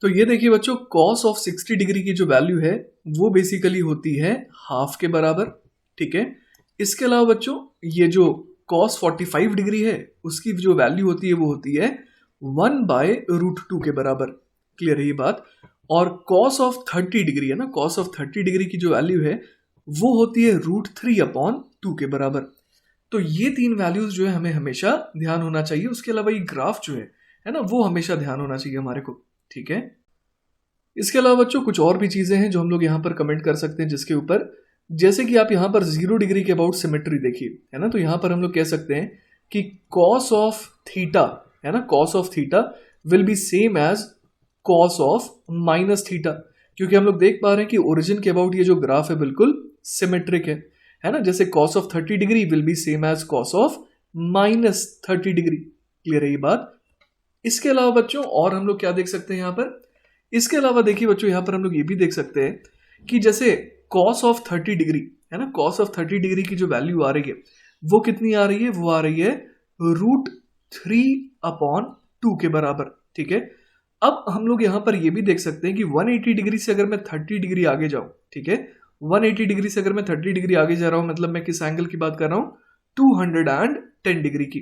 तो ये देखिए बच्चों कॉस ऑफ 60 डिग्री की जो वैल्यू है वो बेसिकली होती है ½ के बराबर, ठीक है। इसके अलावा बच्चों ये जो कॉस 45 डिग्री है उसकी जो वैल्यू होती है वो होती है 1/√2 के बराबर। क्लियर है ये बात। और कॉस ऑफ 30 डिग्री, है ना, कॉस ऑफ 30 डिग्री की जो वैल्यू है वो होती है √3/2 के बराबर। तो ये तीन वैल्यूज जो है हमें हमेशा ध्यान होना चाहिए। उसके अलावा ये ग्राफ जो है ना, वो हमेशा ध्यान होना चाहिए हमारे को, ठीक है। इसके अलावा बच्चों कुछ और भी चीजें हैं जो हम लोग यहाँ पर कमेंट कर सकते हैं जिसके ऊपर, जैसे कि आप यहाँ पर 0 डिग्री के अबाउट सिमेट्री देखिए, है ना, तो यहाँ पर हम लोग कह सकते हैं कि कॉस ऑफ थीटा है ना, cos of theta will be same as cos of minus theta, क्योंकि हम लोग देख पा रहे हैं कि ओरिजिन के अबाउट ये जो ग्राफ है बिल्कुल सिमेट्रिक है ना। जैसे cos of 30 degree will be same as cos of minus 30 degree. Clear है ये बात। इसके अलावा बच्चों और हम लोग क्या देख सकते हैं यहाँ पर, इसके अलावा देखिए बच्चों यहाँ पर हम लोग ये भी देख सकते हैं कि जैसे कॉस ऑफ 30 डिग्री है ना, कॉस ऑफ 30 डिग्री की जो वैल्यू आ रही है वो कितनी आ रही है, वो आ रही है √3/2 के बराबर। ठीक है, अब हम लोग यहां पर ये भी देख सकते हैं कि 180 डिग्री से अगर मैं 30 डिग्री आगे जाऊं, ठीक है, 180 डिग्री से अगर मैं 30 डिग्री आगे जा रहा हूं, मतलब मैं किस एंगल की बात कर रहा हूं, 210 डिग्री की,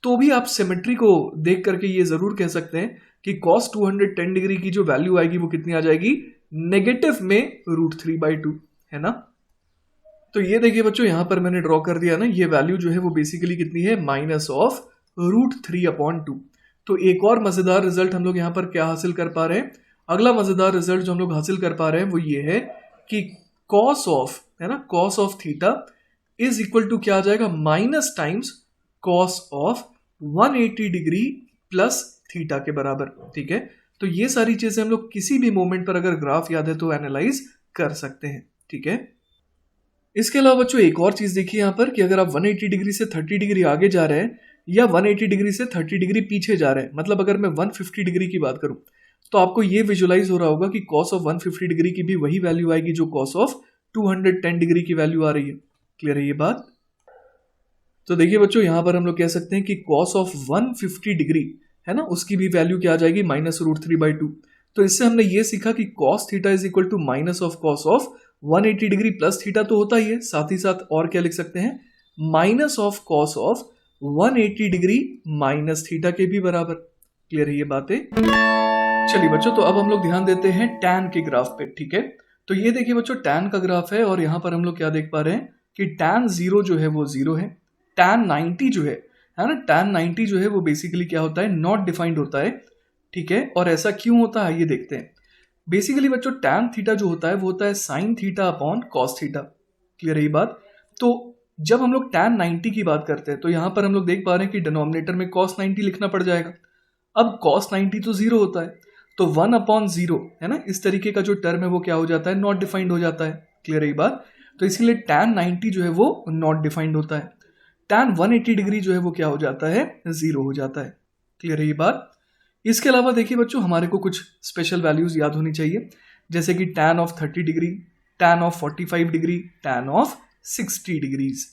तो भी आप सिमेट्री को देख करके ये जरूर कह सकते हैं कि cos 210 डिग्री की जो वैल्यू आएगी वो कितनी आ जाएगी, नेगेटिव में √3/2 है ना। तो ये देखिए बच्चों यहां पर मैंने ड्रॉ कर दिया ना, ये वैल्यू जो है वो बेसिकली कितनी है, -√3/2। तो एक और मजेदार रिजल्ट हम लोग यहाँ पर क्या हासिल कर पा रहे हैं, अगला मजेदार रिजल्ट जो हम लोग हासिल कर पा रहे हैं वो ये है कि कॉस ऑफ है ना, cos of theta is equal to क्या आ जाएगा, minus times cos of 180 degree plus theta के बराबर। ठीक है, तो ये सारी चीजें हम लोग किसी भी मोमेंट पर अगर ग्राफ याद है तो एनालाइज कर सकते हैं। ठीक है, इसके अलावा बच्चों एक और चीज देखिए यहाँ पर कि अगर आप 180 डिग्री से 30 डिग्री आगे जा रहे हैं या 180 डिग्री से 30 डिग्री पीछे जा रहे हैं, मतलब अगर मैं 150 डिग्री की बात करूं तो आपको ये विजुलाइज हो रहा होगा कि कॉस ऑफ 150 डिग्री की भी वही वैल्यू आएगी जो कॉस ऑफ 210 डिग्री की वैल्यू आ रही है। क्लियर है ये बात। तो देखिए बच्चों यहां पर हम लोग कह सकते हैं कि कॉस ऑफ 150 डिग्री है ना, उसकी भी वैल्यू क्या आ जाएगी, -√3/2। तो इससे हमने ये सीखा कि cos theta is equal to minus of cos of 180 degree plus theta तो होता ही है, साथ ही साथ और क्या लिख सकते हैं, minus of cos of 180 degree minus theta के भी बराबर। क्लियर है ये बातें। चलिए बच्चों तो अब हम लोग ध्यान देते हैं टैन के ग्राफ पे। ठीक है, तो ये देखिए बच्चों टैन का ग्राफ है और यहां पर हम लोग क्या देख पा रहे हैं कि टैन 0 जो है वो 0 है, टैन 90 जो है ना, टैन 90 जो है वो बेसिकली क्या होता है, नॉट डिफाइंड होता है। ठीक है, और ऐसा क्यों होता है ये देखते हैं। बेसिकली बच्चों टैन थीटा जो होता है वो होता है sine theta upon cos theta. Clear है ये बात। तो जब हम लोग टैन 90 की बात करते हैं तो यहां पर हम लोग देख पा रहे हैं कि डिनोमिनेटर में cos 90 लिखना पड़ जाएगा। अब cos 90 तो 0 होता है, तो 1/0 है ना, इस तरीके का जो टर्म है वो क्या हो जाता है, नॉट डिफाइंड हो जाता है। क्लियर है ये बात। तो इसीलिए टैन 90 जो है वो नॉट डिफाइंड होता है। टैन 180 डिग्री जो है वो क्या हो जाता है, 0 हो जाता है। क्लियर है ये बात। इसके अलावा देखिए बच्चों हमारे को कुछ स्पेशल वैल्यूज याद होनी चाहिए, जैसे कि tan of 30 degree, tan of 45 degree, tan of 60 degrees.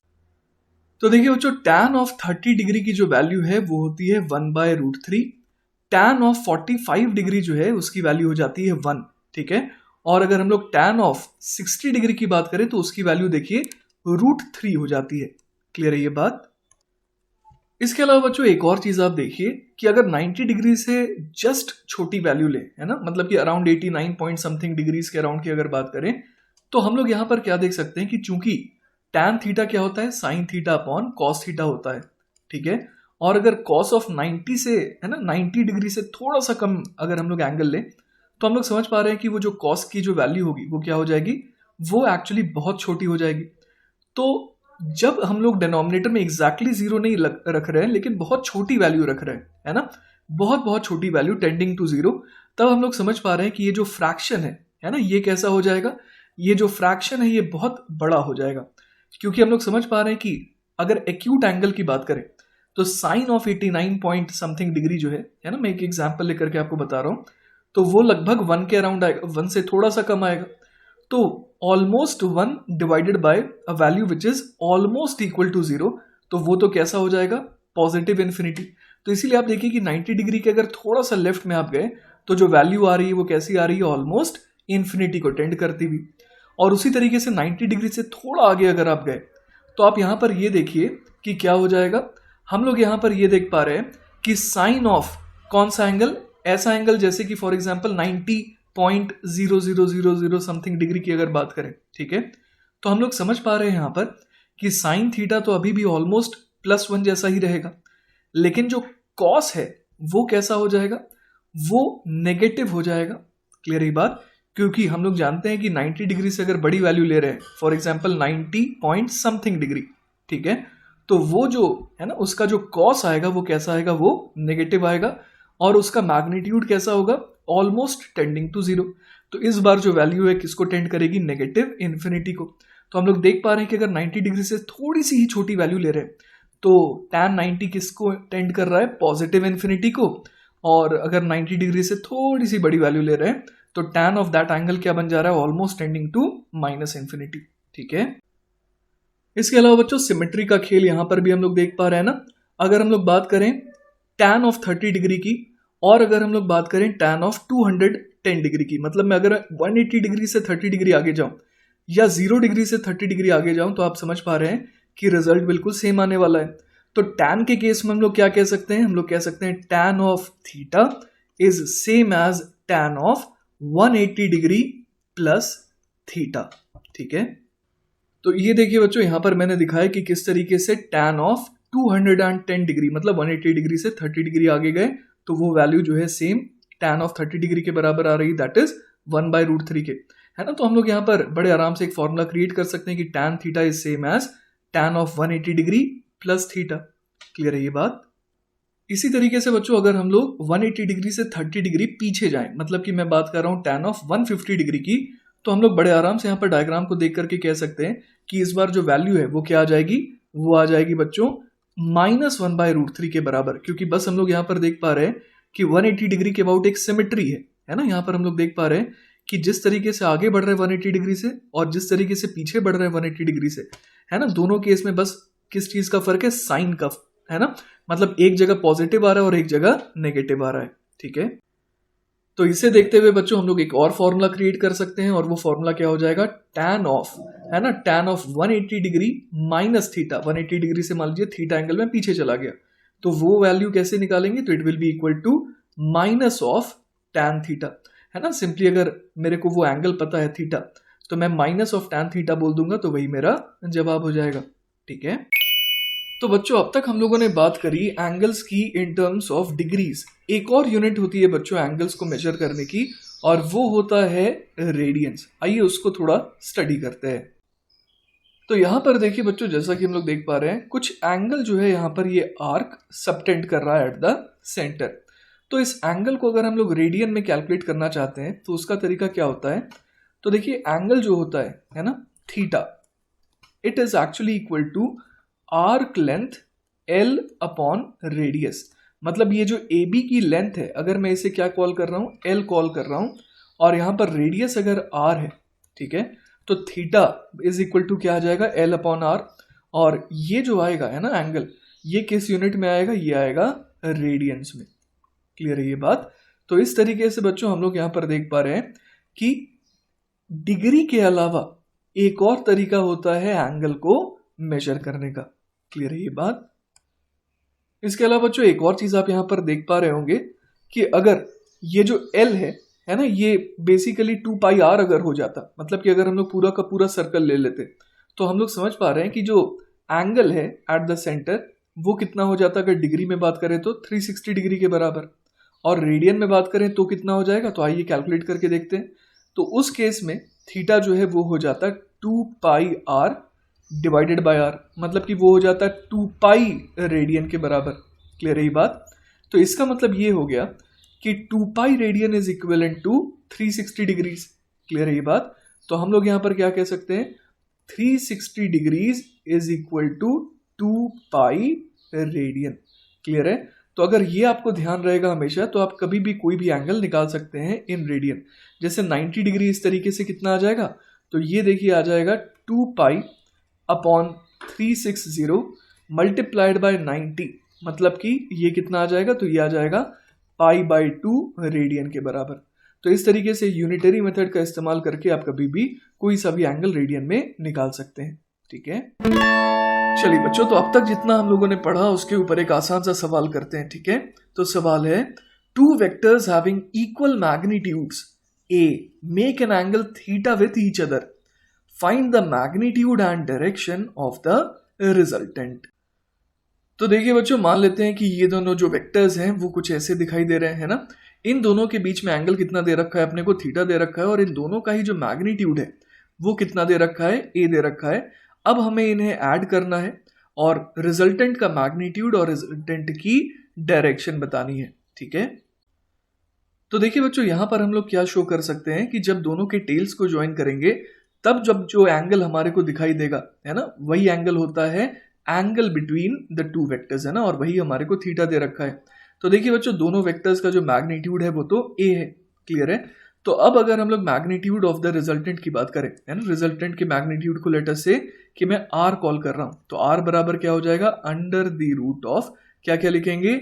तो देखिए बच्चों टैन ऑफ 30 डिग्री की जो वैल्यू है वो होती है 1/√3। टैन ऑफ 45 डिग्री जो है उसकी वैल्यू हो जाती है 1। ठीक है, और अगर हम लोग टैन ऑफ 60 डिग्री की बात करें तो उसकी वैल्यू देखिए √3 हो जाती है। क्लियर है ये बात। इसके अलावा बच्चों एक और चीज आप देखिए कि अगर 90 डिग्री से जस्ट छोटी वैल्यू ले है ना, मतलब कि अराउंड 89 पॉइंट समथिंग डिग्रीज के अराउंड की अगर बात करें तो हम लोग यहां पर क्या देख सकते हैं कि चूंकि टैन थीटा क्या होता है, sine theta upon cos theta होता है। ठीक है, और अगर कॉस ऑफ 90 से है ना 90 डिग्री से थोड़ा सा कम अगर हम लोग एंगल लें तो हम लोग समझ पा रहे हैं कि वो जो कॉस की जो वैल्यू होगी वो क्या हो जाएगी, वो एक्चुअली बहुत छोटी हो जाएगी। तो जब हम लोग डिनोमिनेटर में एग्जैक्टली 0 नहीं रख रहे हैं लेकिन बहुत छोटी वैल्यू रख रहे हैं है ना, बहुत बहुत छोटी वैल्यू टेंडिंग टू 0, तब हम लोग समझ पा रहे हैं कि ये जो फ्रैक्शन है ना, ये कैसा हो जाएगा, ये जो फ्रैक्शन है ये बहुत बड़ा हो जाएगा। क्योंकि हम लोग समझ पा रहे हैं कि अगर एक्यूट एंगल की बात करें तो sine of 89 point something degree जो है ना, मैं एक एग्जाम्पल लेकर के आपको बता रहा हूं, तो वो लगभग 1 के अराउंड आएगा, 1 से थोड़ा सा कम आएगा। तो almost 1 divided by a value which is almost equal to 0, तो वो तो कैसा हो जाएगा, पॉजिटिव इन्फिनिटी। तो इसीलिए आप देखिए कि 90 डिग्री के अगर थोड़ा सा लेफ्ट में आप गए तो जो वैल्यू आ रही है वो कैसी आ रही है, ऑलमोस्ट इन्फिनिटी को टेंड करती हुई। और उसी तरीके से 90 डिग्री से थोड़ा आगे अगर आप गए तो आप यहां पर ये देखिए कि क्या हो जाएगा, हम लोग यहां पर ये देख पा रहे हैं कि साइन ऑफ कौन सा एंगल, ऐसा एंगल जैसे कि फॉर एग्जाम्पल 90.0000 समथिंग डिग्री की अगर बात करें। ठीक है, तो हम लोग समझ पा रहे हैं यहां पर कि साइन थीटा तो अभी भी ऑलमोस्ट +1 जैसा ही रहेगा, लेकिन जो कॉस है वो कैसा हो जाएगा, वो नेगेटिव हो जाएगा। क्लियर है बात। क्योंकि हम लोग जानते हैं कि 90 डिग्री से अगर बड़ी वैल्यू ले रहे हैं, for example 90 point something degree, ठीक है, तो वो जो है ना उसका जो कॉस आएगा वो कैसा आएगा, वो नेगेटिव आएगा, और उसका मैग्नीट्यूड कैसा होगा, ऑलमोस्ट टेंडिंग टू जीरो। तो इस बार जो वैल्यू है किसको टेंड करेगी, नेगेटिव इन्फिनिटी को। तो हम लोग देख पा रहे हैं कि अगर 90 डिग्री से थोड़ी सी ही छोटी वैल्यू ले रहे हैं तो tan 90 किसको टेंड कर रहा है, पॉजिटिव इन्फिनिटी को। और अगर 90 डिग्री से थोड़ी सी बड़ी वैल्यू ले रहे हैं तो tan ऑफ दैट एंगल क्या बन जा रहा है, almost tending to minus infinity. ठीक है। इसके अलावा बच्चों सिमेट्री का खेल यहां पर भी हम लोग देख पा रहे हैं ना। अगर हम लोग बात करें tan ऑफ 30 डिग्री की, और अगर हम लोग बात करें tan ऑफ 210 डिग्री की, मतलब मैं अगर 180 डिग्री से 30 डिग्री आगे जाऊं या 0 डिग्री से 30 डिग्री आगे जाऊं तो आप समझ पा रहे हैं कि रिजल्ट बिल्कुल सेम आने वाला है। तो tan के केस में हम लोग क्या कह सकते हैं, हम लोग कह सकते हैं tan of theta is same as tan of 180 degree plus theta. ठीक है। तो ये देखिए बच्चों, यहां पर मैंने दिखाया कि किस तरीके से tan ऑफ 210 डिग्री मतलब 180 डिग्री से 30 डिग्री आगे गए तो वो वैल्यू जो है सेम tan ऑफ 30 डिग्री के बराबर आ रही, दैट इज 1/√3 के, है ना। तो हम लोग यहाँ पर बड़े आराम से एक फॉर्मूला क्रिएट कर सकते हैं कि tan theta is same as tan of 180 degree plus theta. Clear है ये बात। इसी तरीके से बच्चों अगर हम लोग 180 डिग्री से 30 डिग्री पीछे जाएं, मतलब कि मैं बात कर रहा हूं tan ऑफ 150 डिग्री की, तो हम लोग बड़े आराम से यहाँ पर डायग्राम को देख करके कह सकते हैं कि इस बार जो वैल्यू है वो क्या आ जाएगी, वो आ जाएगी बच्चों -1/√3 के बराबर। क्योंकि बस हम लोग यहाँ पर देख पा रहे हैं कि 180 डिग्री के अबाउट एक सिमेट्री है ना। यहाँ पर हम लोग देख पा रहे हैं कि जिस तरीके से आगे बढ़ रहे हैं 180 डिग्री से और जिस तरीके से पीछे बढ़ रहे हैं 180 डिग्री से, है ना, दोनों केस में बस किस चीज का फर्क है, साइन का, है ना। मतलब एक जगह पॉजिटिव आ रहा है और एक जगह नेगेटिव आ रहा है। ठीक है। तो इसे देखते हुए बच्चों हम लोग एक और फॉर्मूला क्रिएट कर सकते हैं, और वो फॉर्मूला क्या हो जाएगा, tan ऑफ, है ना, tan of 180 degree minus theta. 180 degree से मान लीजिए थीटा एंगल में पीछे चला गया तो वो वैल्यू कैसे निकालेंगे, तो it will be equal to minus of tan theta, है ना। सिंपली अगर मेरे को वो एंगल पता है थीटा तो मैं माइनस ऑफ tan थीटा बोल दूंगा तो वही मेरा जवाब हो जाएगा। ठीक है। तो बच्चों अब तक हम लोगों ने बात करी एंगल्स की इन टर्म्स ऑफ डिग्रीज। एक और यूनिट होती है बच्चों एंगल्स को मेजर करने की, और वो होता है रेडियंस। आइए उसको थोड़ा स्टडी करते हैं। तो यहां पर देखिए बच्चों, जैसा कि हम लोग देख पा रहे हैं कुछ एंगल जो है यहाँ पर ये आर्क सबटेंड कर रहा है एट द सेंटर। तो इस एंगल को अगर हम लोग रेडियन में कैलकुलेट करना चाहते हैं तो उसका तरीका क्या होता है, तो देखिए एंगल जो होता है ना, theta, it is actually equal to arc length L upon radius. मतलब ये जो AB की लेंथ है, अगर मैं इसे क्या कॉल कर रहा हूँ, L कॉल कर रहा हूँ, और यहाँ पर रेडियस अगर R है, ठीक है, तो थीटा इज इक्वल टू क्या आ जाएगा, L अपॉन R। और ये जो आएगा है ना एंगल, ये किस यूनिट में आएगा, ये आएगा रेडियंस में। क्लियर है ये बात। तो इस तरीके से बच्चों हम लोग यहाँ पर देख पा रहे हैं कि डिग्री के अलावा एक और तरीका होता है एंगल को मेजर करने का। क्लियर है ये बात। इसके अलावा बच्चों एक और चीज आप यहां पर देख पा रहे होंगे कि अगर ये जो L है ना, ये बेसिकली 2πr अगर हो जाता, मतलब कि अगर हम लोग पूरा का पूरा सर्कल ले लेते तो हम लोग समझ पा रहे हैं कि जो एंगल है एट द सेंटर वो कितना हो जाता, अगर डिग्री में बात करें तो 360 डिग्री के बराबर, और रेडियन में बात करें तो कितना हो जाएगा, तो आइए कैलकुलेट करके देखते हैं। तो उस केस में थीटा जो है वो हो जाता 2πr डिवाइडेड बाय r, मतलब कि वो हो जाता है 2π रेडियन के बराबर। क्लियर है ये बात। तो इसका मतलब ये हो गया कि 2π radian is equivalent to 360 degrees. Clear है ये बात। तो हम लोग यहां पर क्या कह सकते हैं, 360 degrees is equal to 2π radian. Clear है। तो अगर ये आपको ध्यान रहेगा हमेशा तो आप कभी भी कोई भी एंगल निकाल सकते हैं इन रेडियन। जैसे 90 डिग्री इस तरीके से कितना आ जाएगा, तो ये देखिए आ जाएगा 2π अपॉन 360 मल्टीप्लाइड बाय 90, मतलब कि ये कितना आ जाएगा, तो ये आ जाएगा π/2 रेडियन के बराबर। तो इस तरीके से यूनिटरी मेथड का इस्तेमाल करके आप कभी भी कोई सा भी एंगल रेडियन में निकाल सकते हैं। ठीक है। चलिए बच्चों, तो अब तक जितना हम लोगों ने पढ़ा उसके ऊपर एक आसान सा सवाल करते हैं। ठीक है। तो सवाल है, two vectors having equal magnitudes A make an angle theta with each other. Find the magnitude and direction of the resultant. तो देखिए बच्चों, मान लेते हैं कि ये दोनों जो वेक्टर्स हैं वो कुछ ऐसे दिखाई दे रहे हैं ना। इन दोनों के बीच में एंगल कितना दे रखा है, अपने को थीटा दे रखा है, और इन दोनों का ही जो मैग्नीट्यूड है वो कितना दे रखा है, A दे रखा है। अब हमें इन्हें ऐड करना है, और रिजल्टेंट का मैग्नीट्यूड और रिजल्टेंट की डायरेक्शन बतानी है। ठीक है, तो देखिए बच्चों यहां पर हम लोग क्या शो कर सकते हैं कि जब दोनों के टेल्स को ज्वाइन करेंगे तब जब जो एंगल हमारे को दिखाई देगा है ना, वही एंगल होता है angle between the two vectors, है ना, और वही हमारे को थीटा दे रखा है। तो देखिए बच्चों दोनों वेक्टर्स का जो मैग्नीट्यूड है वो तो ए है, क्लियर है। तो अब अगर हम लोग मैग्नीट्यूड ऑफ द रिजल्टेंट की बात करें, है ना, रिजल्टेंट के मैग्नीट्यूड को लेटर से कि मैं आर कॉल कर रहा हूं, तो आर बराबर क्या हो जाएगा, अंडर द रूट ऑफ क्या क्या लिखेंगे,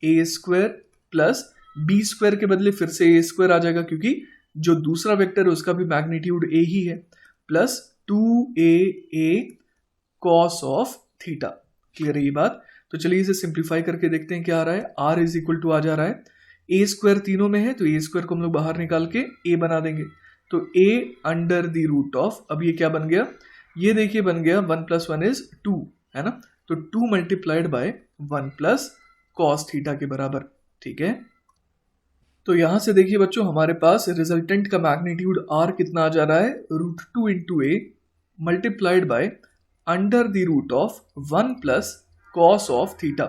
ए स्क्वायर प्लस बी स्क्वायर के बदले फिर से ए स्क्वायर आ जाएगा क्योंकि जो दूसरा वेक्टर है उसका भी मैग्नीट्यूड ए ही है, plus 2a cos of theta. Clear है ये बात। तो चलिए इसे सिंप्लीफाई करके देखते हैं क्या आ रहा है। आर इज इक्वल टू आ जा रहा है, ए स्क्वायर तीनों में है तो ए स्क्वायर को हम लोग बाहर निकाल के ए बना देंगे, तो A under the root of, अब ये क्या बन गया, ये देखिए बन गया 1 + 1 = 2, है ना, तो 2 × 1 + कॉस थीटा के बराबर। ठीक है, तो यहां से देखिए बच्चों हमारे पास रिजल्टेंट का मैग्नीट्यूड आर कितना आ जा रहा है, √2 × a multiplied by under the root of 1 + cos of theta.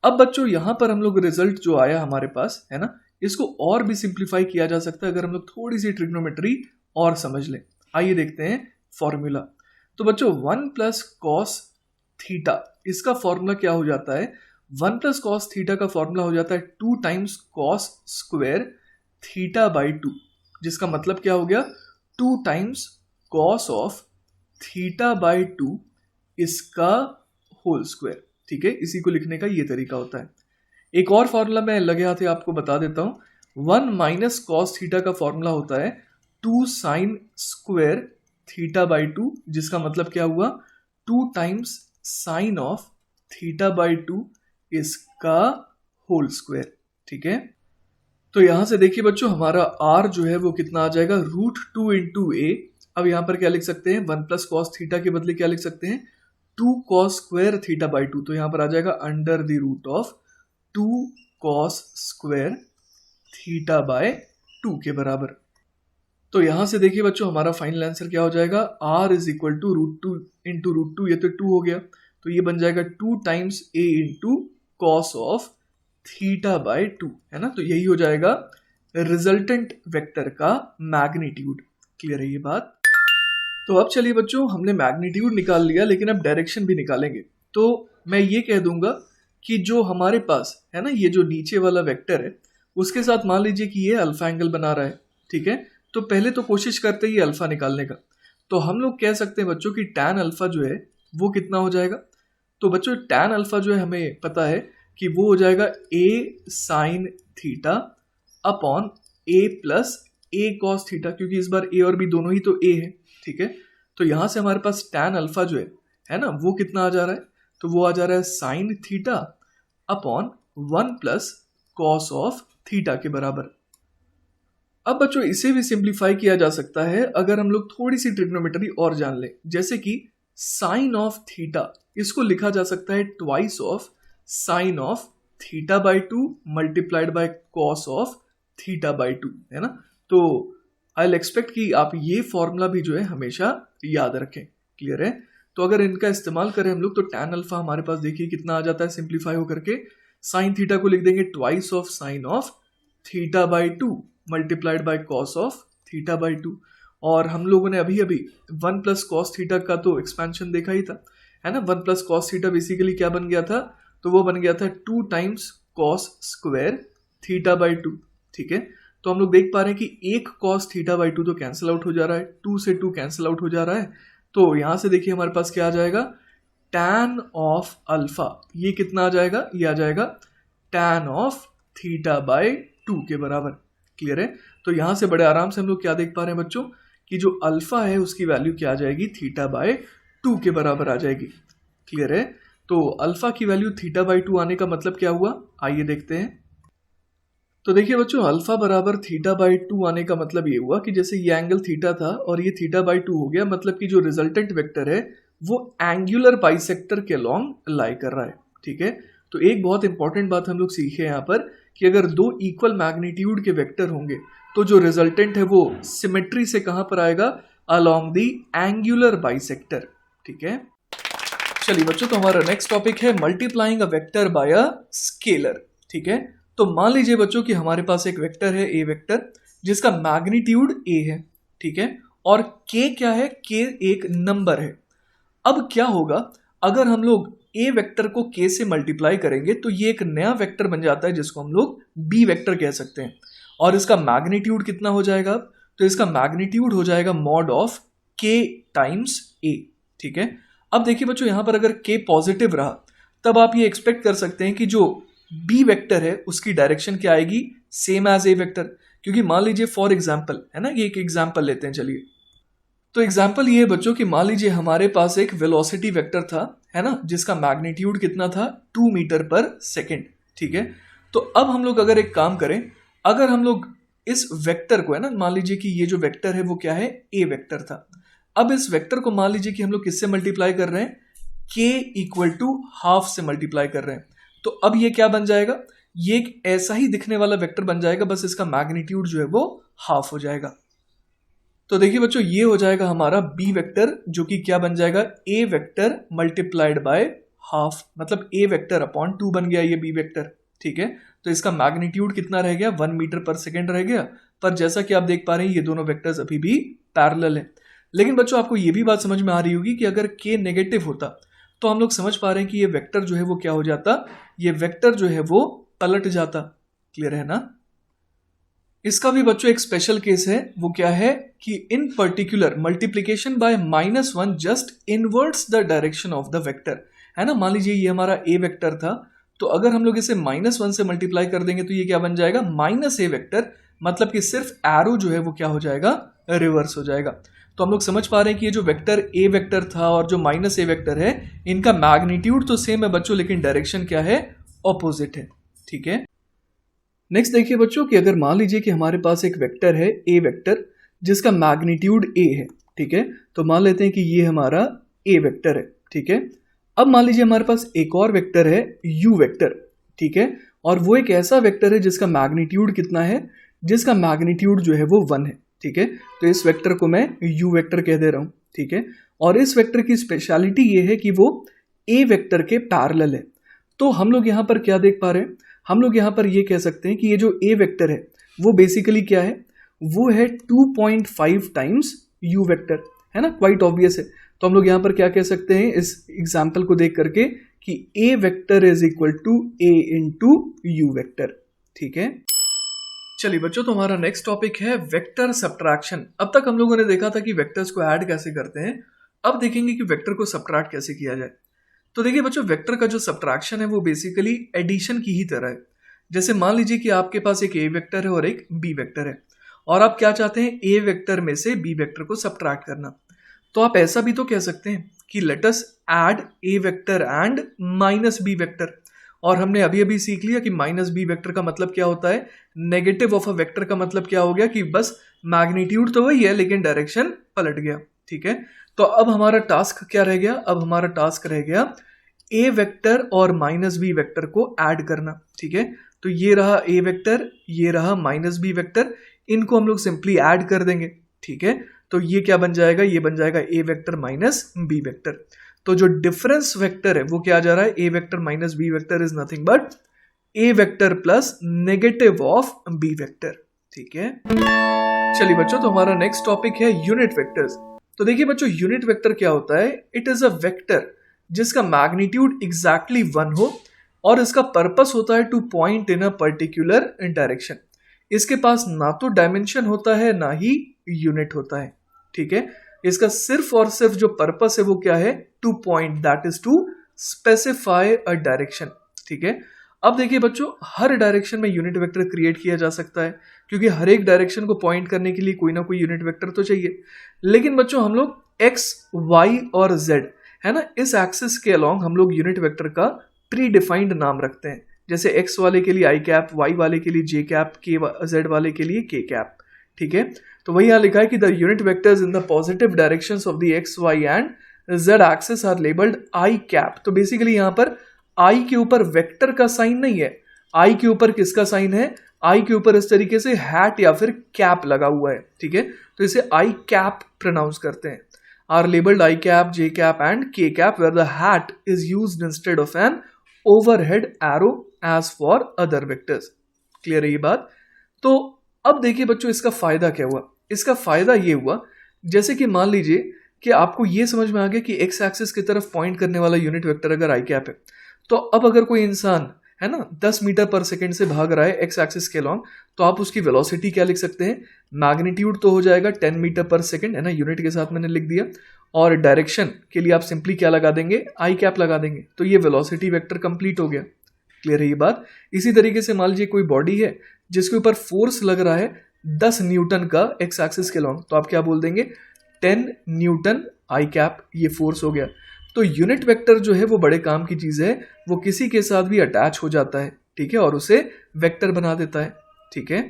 अब बच्चों यहां पर हम लोग रिजल्ट जो आया हमारे पास, है ना, इसको और भी सिंप्लीफाई किया जा सकता है अगर हम लोग थोड़ी सी ट्रिग्नोमेट्री और समझ लें। आइए देखते हैं फॉर्मूला। तो बच्चों 1 + कॉस थीटा, इसका फॉर्मूला क्या हो जाता है, 1 + कॉस थीटा का फॉर्मूला हो जाता है 2 × कॉस स्क्वायर थीटा बाई 2, जिसका मतलब क्या हो गया, 2 × कॉस ऑफ थीटा बाई 2 इसका होल स्क्वायर। ठीक है, इसी को लिखने का ये तरीका होता है। एक और फॉर्मूला मैं लगे हाथे आपको बता देता हूं, 1 - कॉस थीटा का फॉर्मूला होता है 2 sin स्क्वायर थीटा बाई 2, जिसका मतलब क्या हुआ, 2 × साइन ऑफ थीटा बाई 2 इसका होल स्क्वायर। ठीक है, तो यहां से देखिए बच्चों हमारा r जो है वो कितना आ जाएगा, √2 × a। अब यहां पर क्या लिख सकते हैं, 1 + कॉस थीटा के बदले क्या लिख सकते हैं, 2 cos स्क्वायर थीटा बाई 2, तो यहां पर आ जाएगा under the root of 2 cos square theta by 2 के बराबर। तो यहां से देखिए बच्चों हमारा फाइनल आंसर क्या हो जाएगा, r = √2 × √2, ये तो 2 हो गया, तो ये बन जाएगा 2 × a × cos of theta by 2, है ना। तो यही हो जाएगा रिजल्टेंट वेक्टर का मैग्नीट्यूड। क्लियर है ये बात। तो अब चलिए बच्चों हमने मैग्नीट्यूड निकाल लिया, लेकिन अब डायरेक्शन भी निकालेंगे। तो मैं ये कह दूंगा कि जो हमारे पास है ना, ये जो नीचे वाला वेक्टर है उसके साथ मान लीजिए कि ये अल्फा एंगल बना रहा है। ठीक है, तो पहले तो कोशिश करते ही अल्फा निकालने का, तो हम लोग कह सकते हैं बच्चों कि tan अल्फा जो है वो कितना हो जाएगा। तो बच्चों tan अल्फा जो है हमें पता है कि वो हो जाएगा a sin theta upon a + a cos theta, क्योंकि इस बार a और b दोनों ही तो a है। ठीक है, तो यहां से हमारे पास tan अल्फा जो है ना, वो कितना आ जा रहा है, तो वो आ जा रहा है sin theta upon 1 + cos of theta के बराबर। अब बच्चों इसे भी सिंप्लीफाई किया जा सकता है अगर हम लोग थोड़ी सी ट्रिग्नोमेट्री और जान लें, जैसे कि साइन ऑफ थीटा, इसको लिखा जा सकता है twice of sine of theta by 2 multiplied by cos of theta by 2, है ना। तो आई एक्सपेक्ट कि आप ये फॉर्मूला भी जो है हमेशा याद रखें। क्लियर है, तो अगर इनका इस्तेमाल करें हम लोग तो tan अल्फा हमारे पास देखिए कितना आ जाता है सिंप्लीफाई होकर के, साइन थीटा को लिख देंगे twice of sine of theta by 2 multiplied by cos of theta by 2, और हम लोगों ने अभी अभी 1 + कॉस थीटा का तो एक्सपेंशन देखा ही था, है ना। 1 + कॉस थीटा बेसिकली क्या बन गया था, तो वो बन गया था 2 × कॉस स्क्वायर थीटा बाई 2। ठीक है, तो हम लोग देख पा रहे हैं कि एक कॉस थीटा बाई 2 तो कैंसिल आउट हो जा रहा है, 2 से 2 कैंसिल आउट हो जा रहा है, तो यहां से देखिए हमारे पास क्या आ जाएगा, tan ऑफ अल्फा, ये कितना आ जाएगा, ये आ जाएगा tan ऑफ थीटा बाई 2 के बराबर। क्लियर है, तो यहां से बड़े आराम से हम लोग क्या देख पा रहे हैं बच्चों कि जो अल्फा है उसकी वैल्यू क्या आ जाएगी, थीटा बाई 2 के बराबर आ जाएगी। क्लियर है, तो अल्फा की वैल्यू थीटा बाई 2 आने का मतलब क्या हुआ, आइए देखते हैं। तो देखिए बच्चों अल्फा बराबर थीटा बाई 2 आने का मतलब ये हुआ कि जैसे ये एंगल थीटा था और ये थीटा बाई 2 हो गया, मतलब कि जो रिजल्टेंट वेक्टर है वो एंगुलर बाइसेक्टर के अलॉन्ग लाई कर रहा है। ठीक है, तो एक बहुत इंपॉर्टेंट बात हम लोग सीखे यहाँ पर कि अगर दो इक्वल मैग्नीट्यूड के वेक्टर होंगे तो जो रिजल्टेंट है वो सिमेट्री से कहां पर आएगा, अलॉन्ग द एंगुलर बाइसेक्टर। ठीक है, चलिए बच्चों, तो हमारा नेक्स्ट टॉपिक है multiplying a vector by a scalar. ठीक है, तो मान लीजिए बच्चों कि हमारे पास एक वेक्टर है ए वेक्टर जिसका मैग्नीट्यूड ए है। ठीक है, और के क्या है, के एक नंबर है। अब क्या होगा अगर हम लोग ए वेक्टर को के से मल्टीप्लाई करेंगे तो ये एक नया वेक्टर बन जाता है जिसको हम लोग बी वेक्टर कह सकते हैं। और इसका मैग्नीट्यूड कितना हो जाएगा, तो इसका मैग्नीट्यूड हो जाएगा मॉड ऑफ के टाइम्स ए। ठीक है, अब देखिए बच्चों, यहां पर अगर के पॉजिटिव रहा तब आप ये एक्सपेक्ट कर सकते हैं कि जो बी वेक्टर है उसकी डायरेक्शन क्या आएगी, सेम एज ए वेक्टर। क्योंकि मान लीजिए फॉर एग्जाम्पल है ना, ये एक एग्जाम्पल लेते हैं। चलिए, तो एग्जाम्पल ये है बच्चों कि मान लीजिए हमारे पास एक वेलोसिटी वेक्टर था, है ना, जिसका मैग्नीट्यूड कितना था, 2 मीटर पर सेकेंड। ठीक है, तो अब हम लोग अगर एक काम करें, अगर हम लोग इस वेक्टर को, है ना, मान लीजिए कि ये जो वेक्टर है वो क्या है, ए वेक्टर था। अब इस वेक्टर को मान लीजिए कि हम लोग किससे मल्टीप्लाई कर रहे हैं, के इक्वल टू हाफ से मल्टीप्लाई कर रहे हैं। तो अब ये क्या बन जाएगा, ये एक ऐसा ही दिखने वाला वेक्टर बन जाएगा, बस इसका मैग्नीट्यूड जो है वो हाफ हो जाएगा। तो देखिए बच्चों, ये हो जाएगा हमारा बी वेक्टर, जो कि क्या बन जाएगा, ए वेक्टर मल्टीप्लाइड बाय हाफ, मतलब ए वेक्टर अपॉन 2 बन गया ये बी वेक्टर। ठीक है, तो इसका मैग्नीट्यूड कितना रह गया, 1 मीटर पर सेकेंड रह गया। पर जैसा कि आप देख पा रहे हैं ये दोनों वेक्टर्स अभी भी पैरेलल हैं। लेकिन बच्चों, आपको ये भी बात समझ में आ रही होगी कि अगर के नेगेटिव होता तो हम लोग समझ पा रहे हैं कि ये वेक्टर जो है वो क्या हो जाता, ये वेक्टर जो है वो पलट जाता। क्लियर है ना। इसका भी बच्चों एक स्पेशल केस है, वो क्या है कि इन particular multiplication bye -1 just inverts the direction of the vector. है ना, मान लीजिए ये हमारा ए वेक्टर था, तो अगर हम लोग इसे -1 से मल्टीप्लाई कर देंगे तो ये क्या बन जाएगा, -a वेक्टर, मतलब कि सिर्फ एरो जो है वो क्या हो जाएगा, रिवर्स हो जाएगा। तो हम लोग समझ पा रहे हैं कि ये जो वेक्टर ए वेक्टर था और जो -a वेक्टर है, इनका मैग्नीट्यूड तो सेम है बच्चों, लेकिन डायरेक्शन क्या है, ऑपोजिट है। ठीक है, नेक्स्ट देखिए बच्चों कि अगर मान लीजिए कि हमारे पास एक वेक्टर है ए वेक्टर जिसका मैग्नीट्यूड ए है। ठीक है, तो मान लेते हैं कि ये हमारा ए वेक्टर है। ठीक है, अब मान लीजिए हमारे पास एक और वेक्टर है यू वेक्टर। ठीक है, और वो एक ऐसा वेक्टर है जिसका मैग्नीट्यूड कितना है, जिसका मैग्नीट्यूड जो है वो 1 है। ठीक है, तो इस वेक्टर को मैं यू वेक्टर कह दे रहा हूँ। ठीक है, और इस वेक्टर की स्पेशलिटी ये है कि वो ए वेक्टर के पैरेलल है। तो हम लोग यहाँ पर क्या देख पा रहे हैं, हम लोग यहाँ पर ये कह सकते हैं कि ये जो ए वेक्टर है वो बेसिकली क्या है, वो है 2.5 टाइम्स यू वेक्टर। है ना, क्वाइट ऑब्वियस है। तो हम लोग यहाँ पर क्या कह सकते हैं इस एग्जाम्पल को देख करके कि A vector is equal to A into U vector. ठीक है, चलिए बच्चों, तो हमारा नेक्स्ट टॉपिक है वेक्टर सब्ट्रैक्शन। अब तक हम लोगों ने देखा था कि वेक्टर्स को ऐड कैसे करते हैं, अब देखेंगे कि वेक्टर को सब्ट्रैक्ट कैसे किया जाए। तो देखिए बच्चों, वेक्टर का जो सब्ट्रैक्शन है वो बेसिकली एडिशन की ही तरह है। जैसे मान लीजिए कि आपके पास एक ए वेक्टर है और एक बी वेक्टर है, और आप क्या चाहते हैं, ए वेक्टर में से बी वेक्टर को सब्ट्रैक्ट करना। तो आप ऐसा भी तो कह सकते हैं कि let us add A vector and -b vector. और हमने अभी अभी सीख लिया कि -b वेक्टर का मतलब क्या होता है, नेगेटिव ऑफ अ वेक्टर का मतलब क्या हो गया कि बस मैग्नीट्यूड तो वही है लेकिन डायरेक्शन पलट गया। ठीक है, तो अब हमारा टास्क क्या रह गया, अब हमारा टास्क रह गया ए वेक्टर और -b वेक्टर को ऐड करना। ठीक है, तो ये रहा ए वेक्टर, ये रहा -b वेक्टर, इनको हम लोग सिंपली ऐड कर देंगे। ठीक है, तो ये क्या बन जाएगा, ये बन जाएगा ए वेक्टर -b वेक्टर। तो जो डिफरेंस वेक्टर है वो क्या आ जा रहा है, A vector -b vector is nothing but A vector plus negative of B vector. ठीक है, चलिए बच्चों, तो हमारा नेक्स्ट टॉपिक है यूनिट वेक्टर्स। तो देखिए बच्चों, यूनिट वेक्टर क्या होता है, इट इज अ वेक्टर जिसका मैग्नीट्यूड एग्जैक्टली 1 हो और इसका पर्पस होता है to point in a particular direction. इसके पास ना तो डायमेंशन होता है ना ही यूनिट होता है। ठीक है, इसका सिर्फ और सिर्फ जो पर्पस है वो क्या है, to point, that is to specify a direction. ठीक है, अब देखिए बच्चों, हर डायरेक्शन में यूनिट वेक्टर क्रिएट किया जा सकता है क्योंकि हर एक डायरेक्शन को पॉइंट करने के लिए कोई ना कोई यूनिट वेक्टर तो चाहिए। लेकिन बच्चों, हम लोग एक्स, वाई और जेड, है ना, इस एक्सिस के अलोंग हम लोग यूनिट वेक्टर का प्री डिफाइंड नाम रखते हैं। जैसे एक्स वाले के लिए आई कैप, वाई वाले के लिए जे कैप, के जेड वाले के लिए के कैप। ठीक है, तो वही यहाँ लिखा है कि the unit vectors in the positive directions of the X, Y and Z axis are labelled I cap. तो बेसिकली यहाँ पर आई के ऊपर वेक्टर का साइन नहीं है, आई के ऊपर किसका साइन है, आई के ऊपर इस तरीके से हैट या फिर कैप लगा हुआ है। ठीक है, तो इसे आई कैप प्रोनाउंस करते हैं। Are labelled I cap, J cap and K cap where the hat is used instead of an overhead arrow as for other vectors. Clear है ये बात? तो अब देखिए बच्चों, इसका फायदा क्या हुआ? इसका फायदा ये हुआ, जैसे कि मान लीजिए कि आपको ये समझ में आ गया कि एक्स एक्सिस की तरफ पॉइंट करने वाला यूनिट वेक्टर अगर आई कैप है, तो अब अगर कोई इंसान है ना 10 मीटर पर सेकंड से भाग रहा है एक्स एक्सिस के लॉन्ग, तो आप उसकी वेलोसिटी क्या लिख सकते हैं? मैग्नीट्यूड तो हो जाएगा 10 मीटर पर सेकंड, है ना, यूनिट के साथ मैंने लिख दिया। और डायरेक्शन के लिए आप सिंपली क्या लगा देंगे? आई कैप लगा देंगे। तो ये वेलोसिटी वेक्टर कंप्लीट हो गया। क्लियर है ये बात? इसी तरीके से मान लीजिए कोई बॉडी है जिसके ऊपर फोर्स लग रहा है 10 न्यूटन का एक्स एक्सिस के लॉन्ग, तो आप क्या बोल देंगे? 10 न्यूटन आई कैप, ये फोर्स हो गया। तो यूनिट वेक्टर जो है वो बड़े काम की चीज है, वो किसी के साथ भी अटैच हो जाता है, ठीक है, और उसे वेक्टर बना देता है, ठीक है।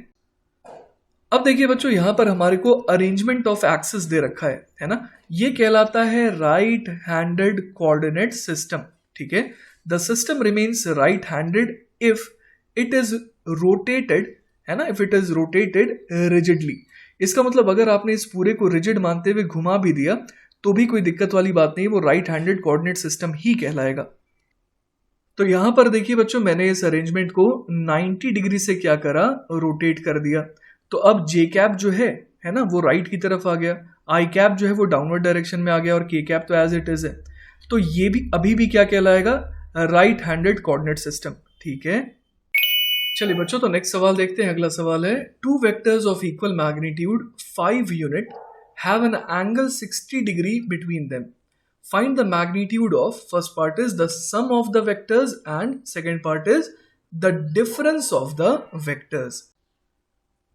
अब देखिए बच्चों, यहां पर हमारे को अरेंजमेंट ऑफ एक्सिस दे रखा है ना, ये कहलाता है राइट हैंडेड कोऑर्डिनेट सिस्टम, ठीक है। The system remains right handed if it is rotated, है ना, if it is rotated rigidly. इसका मतलब अगर आपने इस पूरे को रिजिड मानते हुए घुमा भी दिया तो भी कोई दिक्कत वाली बात नहीं, वो राइट हैंडेड कोऑर्डिनेट सिस्टम ही कहलाएगा। तो यहां पर देखिए बच्चों, मैंने इस अरेंजमेंट को 90 डिग्री से क्या करा? रोटेट कर दिया। तो अब जे कैप जो है ना, वो राइट की तरफ आ गया, आई कैप जो है वो डाउनवर्ड डायरेक्शन में आ गया, और के कैप तो एज इट इज है। तो ये भी अभी भी क्या कहलाएगा? राइट हैंडेड कोऑर्डिनेट सिस्टम, ठीक है। चलिए बच्चों, तो नेक्स्ट सवाल देखते हैं। अगला सवाल है, two vectors of equal magnitude 5 unit have an angle 60 degree between them. Find the magnitude of, first part is the sum of the vectors and second part is the difference of the vectors.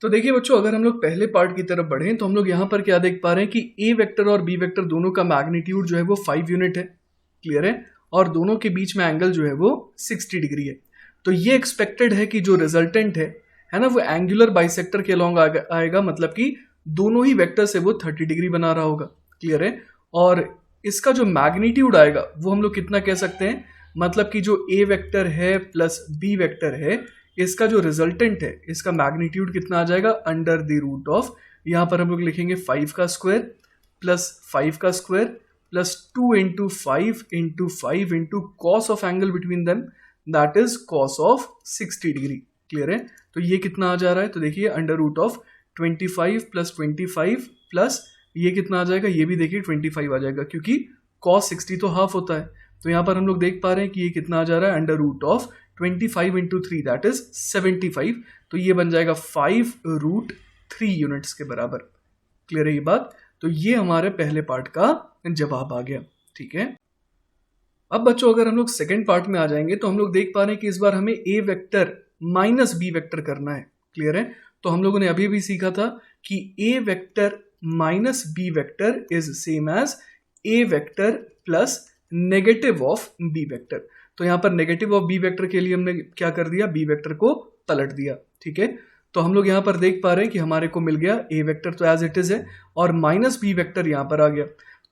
तो देखिए बच्चों, अगर हम लोग पहले part की तरफ बढ़ें तो हम लोग यहां पर क्या देख पा रहे हैं कि ए वेक्टर और बी वेक्टर दोनों का मैग्नीट्यूड जो है वो 5 यूनिट है, क्लियर है, और दोनों के बीच में एंगल जो है वो 60 डिग्री है। तो ये एक्सपेक्टेड है कि जो रिजल्टेंट है ना, वो एंगुलर बाइसेक्टर के अलॉन्ग आएगा, मतलब कि दोनों ही वेक्टर से वो 30 डिग्री बना रहा होगा, क्लियर है। और इसका जो मैग्नीट्यूड आएगा वो हम लोग कितना कह सकते हैं? मतलब कि जो ए वेक्टर है प्लस बी वेक्टर है, इसका जो रिजल्टेंट है, इसका मैग्नीट्यूड कितना आ जाएगा? अंडर द रूट ऑफ, यहां पर हम लोग लिखेंगे 5 का स्क्वायर प्लस 5 का square plus 2 into 5 into 5 into cos of angle between them, that is cos of 60 degree, clear है। तो ये कितना आ जा रहा है? तो देखिए under root of 25 plus 25 plus ये कितना आ जाएगा? ये भी देखिए 25 आ जाएगा, क्योंकि कॉस 60 तो हाफ होता है। तो यहां पर हम लोग देख पा रहे हैं कि ये कितना आ जा रहा है? Under root of 25 into 3 that is 75। तो ये बन जाएगा 5√3 यूनिट्स के बराबर, क्लियर है ये बात? तो ये हमारे पहले पार्ट का जवाब आ गया, ठीक है। अब बच्चों, अगर हम लोग सेकेंड पार्ट में आ जाएंगे तो हम लोग देख पा रहे हैं कि इस बार हमें ए वेक्टर माइनस बी वेक्टर करना है, क्लियर है। तो हम लोगों ने अभी भी सीखा था कि A vector minus B vector is same as A vector plus negative of B vector. तो यहां पर नेगेटिव ऑफ बी वेक्टर के लिए हमने क्या कर दिया? बी वेक्टर को पलट दिया, ठीक है। तो हम लोग यहां पर देख पा रहे हैं कि हमारे को मिल गया ए वेक्टर तो एज इट इज है, और माइनस बी वेक्टर यहां पर आ गया।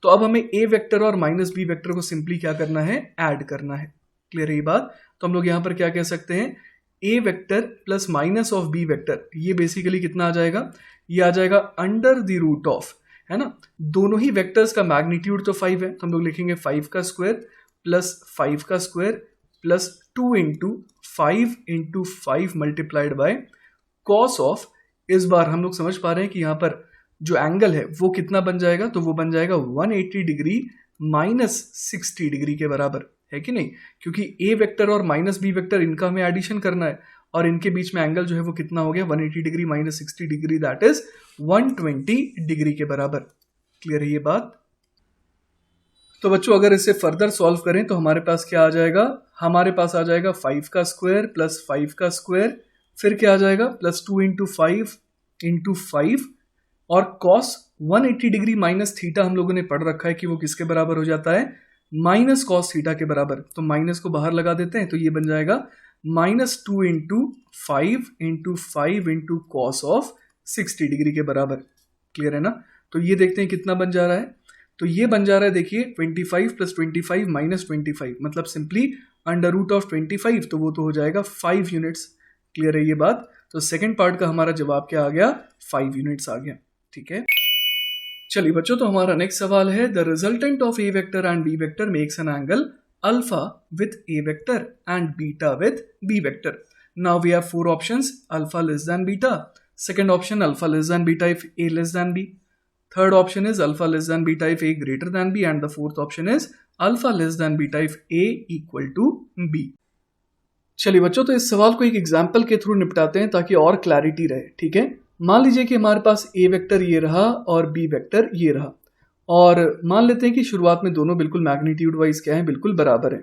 तो अब हमें ए वेक्टर और माइनस बी वेक्टर को सिंपली क्या करना है? ऐड करना है, क्लियर है ये बात? तो हम लोग यहां पर क्या कह सकते हैं? A vector plus minus of B vector, ये बेसिकली कितना आ जाएगा? ये आ जाएगा अंडर द रूट ऑफ, है ना, दोनों ही वेक्टर्स का मैग्नीट्यूड तो 5 है, तो हम लोग लिखेंगे 5 का स्क्वायर प्लस 5 का square plus 2 into 5 multiplied by cos of, इस बार हम लोग समझ पा रहे हैं कि यहां पर जो एंगल है वो कितना बन जाएगा? तो वो बन जाएगा 180 डिग्री माइनस 60 डिग्री के बराबर, है कि नहीं? क्योंकि ए वेक्टर और माइनस बी वेक्टर इनका हमें एडिशन करना है, और इनके बीच में एंगल जो है वो कितना हो गया? 180 degree minus 60 degree, that is 120 degree के बराबर, क्लियर है ये बात? तो बच्चों, अगर इसे फर्दर सॉल्व करें तो हमारे पास क्या आ जाएगा? हमारे पास आ जाएगा 5 का स्क्वायर प्लस 5 का स्क्वायर, फिर क्या आ जाएगा? प्लस 2 इंटू 5 इंटू 5, और cos 180 डिग्री माइनस थीटा हम लोगों ने पढ़ रखा है कि वो किसके बराबर हो जाता है? माइनस कॉस थीटा के बराबर। तो माइनस को बाहर लगा देते हैं, तो ये बन जाएगा -2 into 5 into cos of 60 degree के बराबर, क्लियर है ना? तो ये देखते हैं कितना बन जा रहा है। तो ये बन जा रहा है, देखिए 25 प्लस 25 माइनस 25, मतलब सिंपली अंडर रूट ऑफ 25, तो वो तो हो जाएगा 5 यूनिट्स, क्लियर है ये बात? तो सेकेंड पार्ट का हमारा जवाब क्या आ गया? 5 यूनिट्स आ गया, ठीक है। चलिए बच्चों, तो हमारा नेक्स्ट सवाल है the resultant of A vector and B vector makes an angle alpha with A vector and beta with B vector. Now we have four options. Alpha less than beta. Second option alpha less than beta if A less than B. Third option is alpha less than beta if A greater than B. And the fourth option is alpha less than beta if A equal to B. चलिए बच्चों, तो इस सवाल को एक example के through निपटाते हैं ताकि और क्लैरिटी रहे. ठीक है, मान लीजिए कि हमारे पास ए वेक्टर ये रहा और बी वेक्टर ये रहा, और मान लेते हैं कि शुरुआत में दोनों बिल्कुल मैग्नीट्यूड वाइज क्या है, बिल्कुल बराबर है.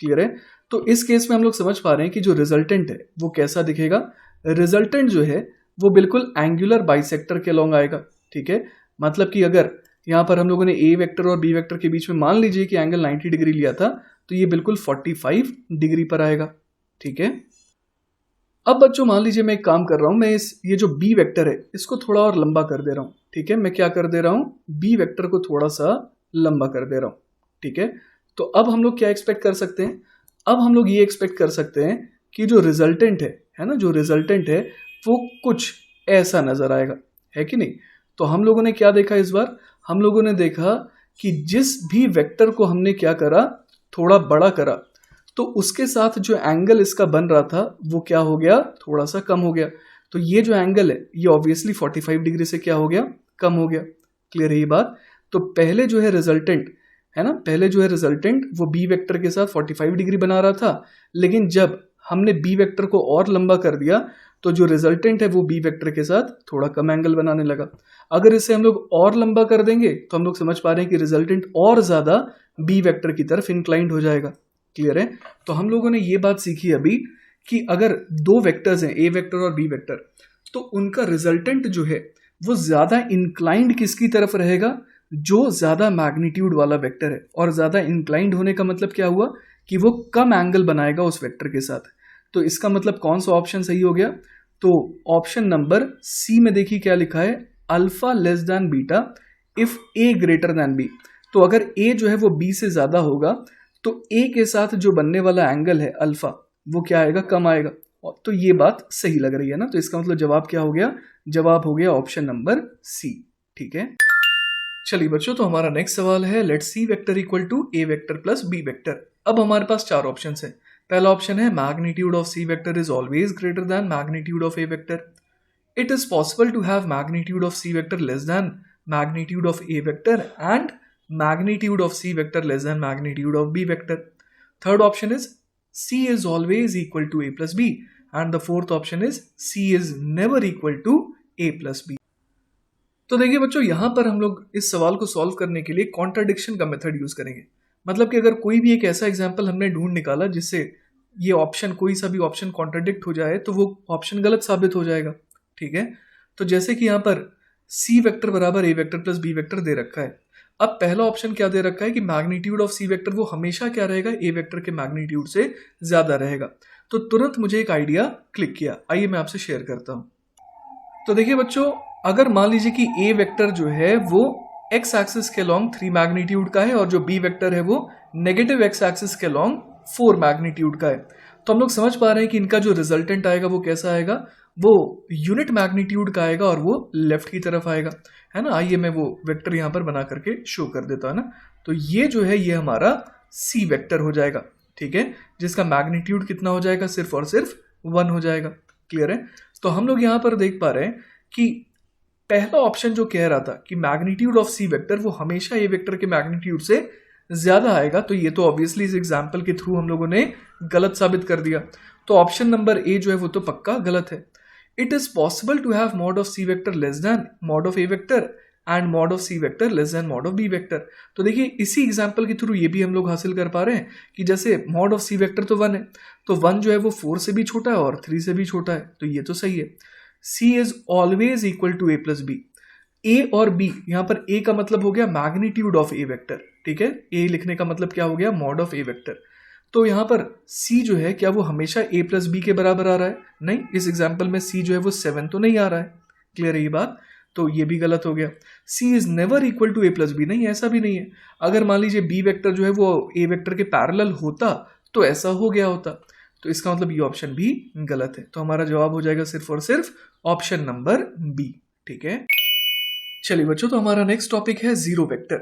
क्लियर है? तो इस केस में हम लोग समझ पा रहे हैं कि जो रिजल्टेंट है वो कैसा दिखेगा. रिजल्टेंट जो है वो बिल्कुल एंगुलर बाइसेक्टर के अलॉन्ग आएगा. ठीक है, मतलब कि अगर यहाँ पर हम लोगों ने ए वेक्टर और बी वेक्टर के बीच में मान लीजिए कि एंगल 90 डिग्री लिया था, तो ये बिल्कुल 45 डिग्री पर आएगा. ठीक है, अब बच्चों मान लीजिए मैं एक काम कर रहा हूं, मैं ये जो बी वेक्टर है इसको थोड़ा और लंबा कर दे रहा हूं. ठीक है, मैं क्या कर दे रहा हूं, बी वेक्टर को थोड़ा सा लंबा कर दे रहा हूं. ठीक है, तो अब हम लोग क्या एक्सपेक्ट कर सकते हैं, अब हम लोग ये एक्सपेक्ट कर सकते हैं कि जो रिजल्टेंट है ना, जो रिजल्टेंट है वो कुछ ऐसा नजर आएगा, है कि नहीं. तो हम लोगों ने क्या देखा इस बार, हम लोगों ने देखा कि जिस भी वेक्टर को हमने क्या करा, थोड़ा बड़ा करा, तो उसके साथ जो एंगल इसका बन रहा था वो क्या हो गया, थोड़ा सा कम हो गया. तो ये जो एंगल है ये ऑब्वियसली 45 डिग्री से क्या हो गया, कम हो गया. क्लियर है ये बात. तो पहले जो है रिजल्टेंट है ना, पहले जो है रिजल्टेंट वो बी वेक्टर के साथ 45 डिग्री बना रहा था, लेकिन जब हमने बी वेक्टर को और लंबा कर दिया तो जो रिजल्टेंट है वो बी वेक्टर के साथ थोड़ा कम एंगल बनाने लगा. अगर इसे हम लोग और लंबा कर देंगे तो हम लोग समझ पा रहे हैं कि रिजल्टेंट और ज्यादा बी वेक्टर की तरफ इंक्लाइंड हो जाएगा. क्लियर है? तो हम लोगों ने ये बात सीखी अभी कि अगर दो वेक्टर्स हैं ए वेक्टर और बी वेक्टर, तो उनका रिजल्टेंट जो है वो ज्यादा इंक्लाइंड किसकी तरफ रहेगा, जो ज्यादा मैग्नीट्यूड वाला वेक्टर है. और ज्यादा इंक्लाइंड होने का मतलब क्या हुआ कि वो कम एंगल बनाएगा उस वेक्टर के साथ. तो इसका मतलब कौन सा ऑप्शन सही हो गया, तो ऑप्शन नंबर सी में देखिए क्या लिखा है, alpha less than beta if A greater than B. तो अगर ए जो है वो बी से ज्यादा होगा तो ए के साथ जो बनने वाला एंगल है अल्फा वो क्या आएगा, कम आएगा. तो ये बात सही लग रही है ना. तो इसका मतलब जवाब क्या हो गया, जवाब हो गया ऑप्शन नंबर सी. ठीक है, चलिए बच्चों, तो हमारा नेक्स्ट सवाल है let C vector equal to A vector plus B vector. अब हमारे पास चार ऑप्शन है. पहला ऑप्शन है magnitude of C vector is always greater than magnitude of A vector. It is possible to have magnitude of C vector less than magnitude of A vector and magnitude of c vector less than magnitude of b vector. Third option is c is always equal to a plus b, and the fourth option is c is never equal to a plus b. तो देखिए बच्चों, यहां पर हम लोग इस सवाल को सॉल्व करने के लिए कॉन्ट्राडिक्शन का मेथड यूज करेंगे. मतलब कि अगर कोई भी एक ऐसा एग्जांपल हमने ढूंढ निकाला जिससे ये ऑप्शन, कोई सा भी ऑप्शन कॉन्ट्राडिक्ट हो जाए, तो वो ऑप्शन गलत साबित हो जाएगा. ठीक है, तो जैसे कि यहां पर c वेक्टर बराबर a vector plus b vector दे रखा है. अब पहला ऑप्शन क्या दे रखा है कि मैग्नीट्यूड ऑफ सी वेक्टर वो हमेशा क्या रहेगा, ए वेक्टर के मैग्नीट्यूड से ज्यादा रहेगा. तो तुरंत मुझे एक आइडिया क्लिक किया, आइए मैं आपसे शेयर करता हूं. तो देखिए बच्चों, अगर मान लीजिए कि ए वेक्टर जो है वो एक्स एक्सिस के लॉन्ग 3 मैग्नीट्यूड का है और जो बी वेक्टर है वो नेगेटिव एक्स एक्सिस के लॉन्ग 4 मैग्नीट्यूड का है, तो हम लोग समझ पा रहे हैं कि इनका जो रिजल्टेंट आएगा वो कैसा आएगा, वो यूनिट मैग्नीट्यूड का आएगा और वो लेफ्ट की तरफ आएगा, है ना. आइए मैं वो वेक्टर यहां पर बना करके शो कर देता हूं ना. तो ये जो है ये हमारा सी वेक्टर हो जाएगा. ठीक है, जिसका मैग्नीट्यूड कितना हो जाएगा, सिर्फ और सिर्फ 1 हो जाएगा. क्लियर है? तो हम लोग यहां पर देख पा रहे हैं कि पहला ऑप्शन जो कह रहा था कि मैग्नीट्यूड ऑफ सी वेक्टर वो हमेशा ए वेक्टर के मैग्नीट्यूड से ज्यादा आएगा, तो ये तो ऑब्वियसली इस एग्जाम्पल के थ्रू हम लोगों ने गलत साबित कर दिया. तो ऑप्शन नंबर ए जो है वो तो पक्का गलत है. It is possible to have mod of c vector less than mod of a vector and mod of c vector less than mod of b vector. तो देखिए इसी एग्जांपल के थ्रू ये भी हम लोग हासिल कर पा रहे हैं कि जैसे mod of c vector तो 1 है, तो 1 जो है वो 4 से भी छोटा है और 3 से भी छोटा है, तो ये तो सही है. c is always equal to a plus b. a और b, यहाँ पर a का मतलब हो गया मैग्नीट्यूड ऑफ a वेक्टर. ठीक है, a लिखने का मतलब क्या हो गया, mod of a वेक्टर. तो यहां पर c जो है क्या वो हमेशा a प्लस बी के बराबर आ रहा है, नहीं. इस एग्जाम्पल में c जो है वो 7 तो नहीं आ रहा है. क्लियर है ये बात, तो ये भी गलत हो गया. c is never equal to a plus B, नहीं, ऐसा भी नहीं है. अगर मान लीजिए b वेक्टर जो है वो a वेक्टर के पैरेलल होता तो ऐसा हो गया होता. तो इसका मतलब ये ऑप्शन भी गलत है. तो हमारा जवाब हो जाएगा सिर्फ और सिर्फ ऑप्शन नंबर बी. ठीक है, चलिए बच्चों, तो हमारा नेक्स्ट टॉपिक है जीरो वेक्टर।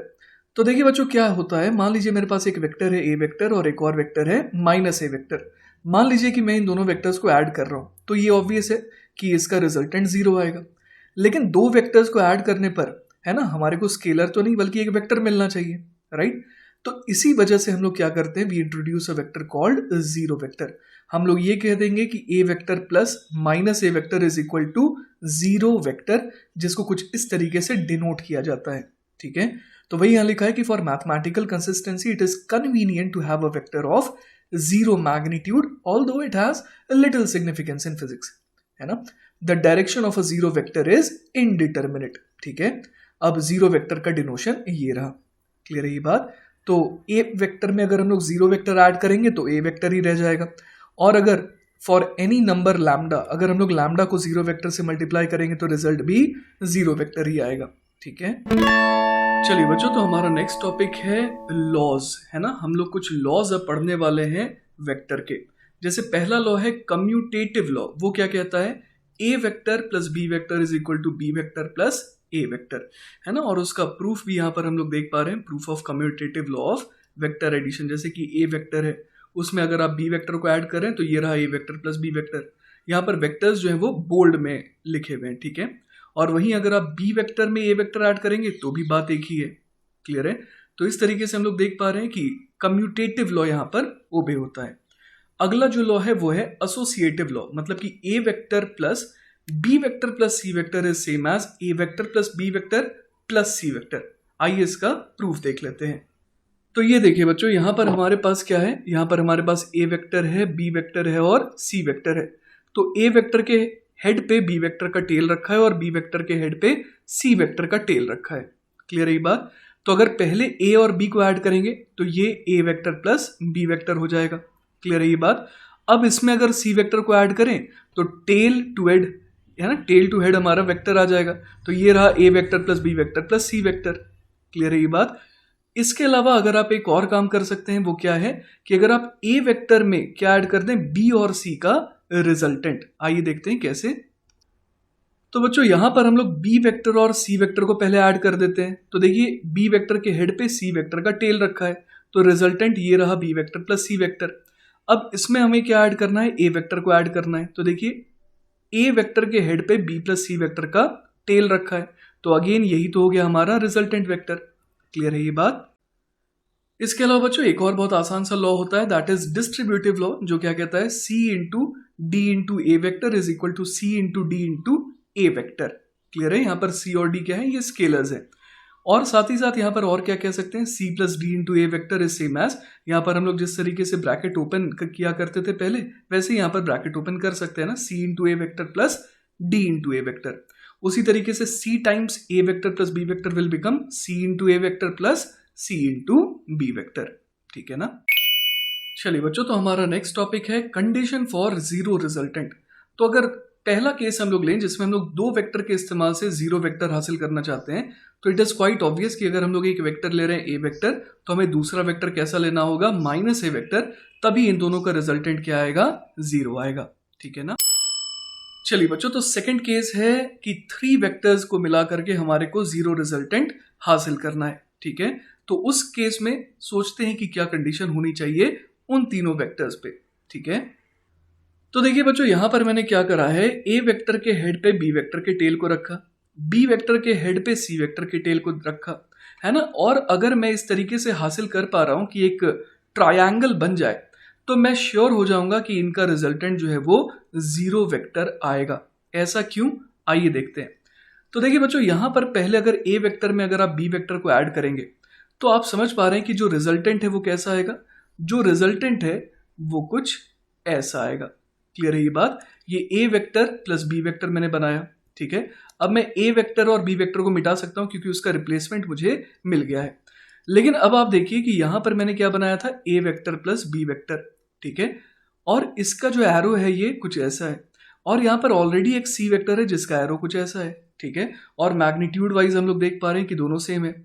तो देखिए बच्चों, क्या होता है, मान लीजिए मेरे पास एक वेक्टर है ए वेक्टर और एक और वेक्टर है माइनस ए वेक्टर। मान लीजिए कि मैं इन दोनों वेक्टर्स को ऐड कर रहा हूं, तो ये ऑब्वियस है कि इसका रिजल्टेंट जीरो आएगा। लेकिन दो वेक्टर्स को ऐड करने पर, है ना, हमारे को स्केलर तो नहीं बल्कि एक वेक्टर मिलना चाहिए, राइट। तो इसी वजह से हम लोग क्या करते हैं, we introduce a vector called zero vector. हम लोग ये कह देंगे कि A vector plus minus A vector is equal to zero vector, जिसको कुछ इस तरीके से डिनोट किया जाता है, ठीक है। तो वही यहां लिखा है कि for mathematical consistency it is convenient to have a vector of zero magnitude although it has a little significance in physics, है ना। The direction of a zero vector is indeterminate, ठीक है। अब जीरो वेक्टर का डिनोशन ये रहा, clear है ये बात। तो ए वेक्टर में अगर हम लोग जीरो वेक्टर ऐड करेंगे तो ए वेक्टर ही रह जाएगा, और अगर फॉर एनी नंबर लैम्डा, अगर हम लोग लैम्डा को जीरो वेक्टर से मल्टीप्लाई करेंगे तो रिजल्ट भी जीरो वेक्टर ही आएगा, ठीक है। चलिए बच्चों, तो हमारा नेक्स्ट टॉपिक है लॉज, है ना। हम लोग कुछ लॉज अब पढ़ने वाले हैं वेक्टर के। जैसे पहला लॉ है कम्यूटेटिव लॉ। वो क्या कहता है, A vector plus B vector is equal to B vector plus A vector, है ना। और उसका प्रूफ भी यहाँ पर हम लोग देख पा रहे हैं, proof of commutative law of vector addition. जैसे कि ए वेक्टर है, उसमें अगर आप बी वेक्टर को ऐड करें तो ये रहा A vector plus B vector. यहाँ पर वेक्टर्स जो है वो बोल्ड में लिखे हुए हैं, ठीक है। और वहीं अगर आप बी वेक्टर में ए वेक्टर ऐड करेंगे तो भी बात एक ही है, क्लियर है। तो इस तरीके से हम लोग देख पा रहे हैं कि कम्यूटेटिव लॉ यहाँ पर ओबे होता है। अगला जो लॉ है वो है एसोसिएटिव लॉ, मतलब कि A vector plus B vector plus C vector is same as A vector plus B vector plus C vector. आइए इसका प्रूफ देख लेते हैं। तो ये देखिए बच्चों, यहां पर हमारे पास क्या है, यहां पर हमारे पास ए वेक्टर है, बी वेक्टर है और सी वेक्टर है। तो ए वेक्टर के हेड पे बी वेक्टर का टेल रखा है और बी वेक्टर के हेड पे सी वेक्टर का टेल रखा है, क्लियर है ये बात। तो अगर पहले ए और बी को ऐड करेंगे तो ये ए वेक्टर प्लस बी वेक्टर हो जाएगा, क्लियर है ये बात। अब इसमें अगर सी वेक्टर को ऐड करें तो टेल टू हेड, है ना, टेल टू हेड हमारा वेक्टर आ जाएगा। तो ये रहा A vector plus B vector plus C vector, clear है ये बात। इसके अलावा अगर आप एक और काम कर सकते हैं, वो क्या है कि अगर आप ए वेक्टर में क्या ऐड कर दें, बी और सी का रिजल्टेंट। आइए देखते हैं कैसे। तो बच्चों यहां पर हम लोग बी वेक्टर और सी वेक्टर को पहले ऐड कर देते हैं। तो देखिए बी वेक्टर के हेड पे सी वेक्टर का टेल रखा है, तो रिजल्टेंट ये रहा B vector plus C vector. अब इसमें हमें क्या ऐड करना है, ए वेक्टर को ऐड करना है। तो देखिए ए वेक्टर के हेड पे बी प्लस सी वेक्टर का टेल रखा है, तो अगेन यही तो हो गया हमारा रिजल्टेंट वेक्टर, क्लियर है ये बात। इसके अलावा बच्चों एक और बहुत आसान सा लॉ होता है, दैट इज डिस्ट्रीब्यूटिव लॉ, जो क्या कहता है C into D into A vector is equal to C into D into A vector, clear है। यहाँ पर सी और डी क्या है, ये स्केलर्स है। और साथ ही साथ यहाँ पर और क्या कह सकते हैं, C plus D into A vector is same as, यहाँ पर हम लोग जिस तरीके से ब्रैकेट ओपन किया करते थे पहले, वैसे यहाँ पर ब्रैकेट ओपन कर सकते हैं ना, C into A vector plus D into A vector. उसी तरीके से C times A vector plus B vector will become C into A vector plus C into B vector, ठीक है ना। चलिए बच्चों, तो हमारा नेक्स्ट टॉपिक है कंडीशन फॉर जीरो रिजल्टेंट। तो अगर पहला केस हम लोग लें जिसमें हम लोग दो वेक्टर के इस्तेमाल से जीरो वेक्टर हासिल करना चाहते हैं, तो इट इज क्वाइट ऑब्वियस कि अगर हम लोग एक वेक्टर ले रहे हैं ए वेक्टर, तो हमें दूसरा वेक्टर कैसा लेना होगा, माइनस ए वेक्टर, तभी इन दोनों का रिजल्टेंट क्या आएगा, जीरो आएगा, ठीक है ना। चलिए बच्चों, तो सेकंड केस है कि थ्री वेक्टर्स को मिला करके हमारे को जीरो रिजल्टेंट हासिल करना है, ठीक है। तो उस केस में सोचते हैं कि क्या कंडीशन होनी चाहिए उन तीनों वेक्टर्स पे, ठीक है। तो देखिए बच्चों, यहां पर मैंने क्या करा है, ए वेक्टर के हेड पे बी वेक्टर के टेल को रखा, बी वेक्टर के हेड पे सी वेक्टर के टेल को रखा, है ना। और अगर मैं इस तरीके से हासिल कर पा रहा हूं कि एक ट्रायंगल बन जाए, तो मैं श्योर हो जाऊंगा कि इनका रिजल्टेंट जो है वो जीरो वेक्टर आएगा। ऐसा क्यों, आइए देखते हैं। तो देखिए बच्चों, यहां पर पहले अगर ए वेक्टर में अगर आप बी वेक्टर को ऐड करेंगे तो आप समझ पा रहे हैं कि जो रिजल्टेंट है वो कैसा आएगा, जो रिजल्टेंट है वो कुछ ऐसा आएगा, क्लियर है ये बात। ये ए वेक्टर प्लस बी वेक्टर मैंने बनाया, ठीक है। अब मैं ए वेक्टर और बी वेक्टर को मिटा सकता हूं क्योंकि उसका रिप्लेसमेंट मुझे मिल गया है। लेकिन अब आप देखिए कि यहां पर मैंने क्या बनाया था, ए वेक्टर प्लस बी वेक्टर, ठीक है। और इसका जो एरो है ये कुछ ऐसा है, और यहां पर ऑलरेडी एक सी वेक्टर है जिसका एरो कुछ ऐसा है, ठीक है। और मैग्नीट्यूड वाइज हम लोग देख पा रहे हैं कि दोनों सेम है।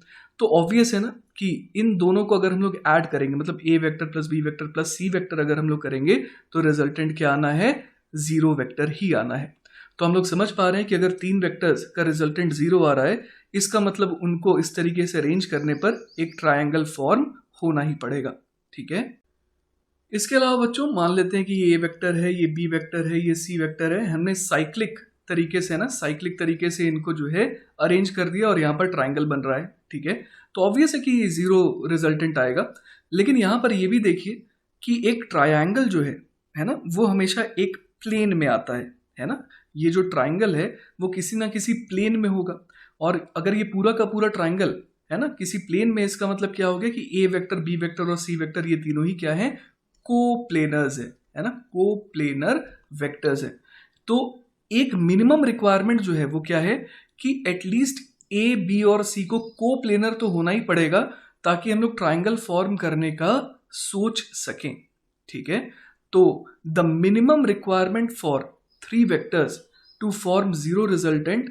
तो ऑब्वियस है ना कि इन दोनों को अगर हम लोग ऐड करेंगे, मतलब A vector plus B vector plus C vector अगर हम लोग करेंगे, तो रिजल्टेंट क्या आना है, जीरो वेक्टर ही आना है। तो हम लोग समझ पा रहे हैं कि अगर 3 वेक्टर्स का रिजल्टेंट 0 आ रहा है, इसका मतलब उनको इस तरीके से अरेंज करने पर एक ट्रायंगल फॉर्म होना ही पड़ेगा। ठीक है, इसके अलावा बच्चों मान लेते हैं कि ये A वेक्टर है, ये B वेक्टर है, ये C वेक्टर है। हमने साइक्लिक तरीके से साइक्लिक तरीके से इनको जो है अरेंज कर दिया और यहाँ पर ट्राइंगल बन रहा है। ठीक है, तो ऑब्वियस है कि 0 रिजल्टेंट आएगा। लेकिन यहाँ पर ये भी देखिए कि एक ट्रायंगल जो है ना, वो हमेशा एक प्लेन में आता है ना। ये जो ट्राइंगल है वो किसी ना किसी प्लेन में होगा, और अगर ये पूरा का पूरा ट्राइंगल है ना किसी प्लेन में, इसका मतलब क्या हो गया कि A वेक्टर, B वेक्टर और C वेक्टर ये तीनों ही क्या है, कोप्लेनर्स है ना, कोप्लेनर वेक्टर्स है। तो एक मिनिमम रिक्वायरमेंट जो है वो क्या है कि एटलीस्ट A, B और C को कोप्लेनर तो होना ही पड़ेगा, ताकि हम लोग ट्राइंगल फॉर्म करने का सोच सकें। ठीक है, तो the minimum requirement for 3 vectors to form 0 resultant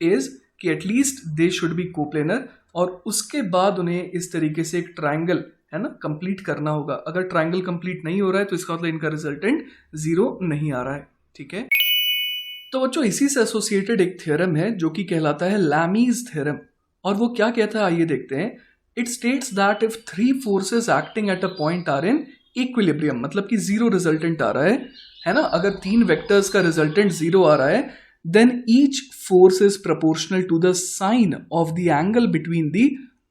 is कि at least they should be coplanar, और उसके बाद उन्हें इस तरीके से एक ट्राइंगल है ना कंप्लीट करना होगा। अगर ट्राइंगल कंप्लीट नहीं हो रहा है तो इसका मतलब इनका रिजल्टेंट 0 नहीं आ रहा है। ठीक है, तो बच्चों इसी से एसोसिएटेड एक थ्योरम है जो कि कहलाता है लैमीज थ्योरम, और वो क्या कहता है आइए देखते हैं। It states that if 3 forces acting at a point are in equilibrium, मतलब कि 0 रिजल्टेंट आ रहा है ना, अगर 3 वेक्टर्स का रिजल्टेंट 0 आ रहा है, then each force is proportional to the sine of the angle between the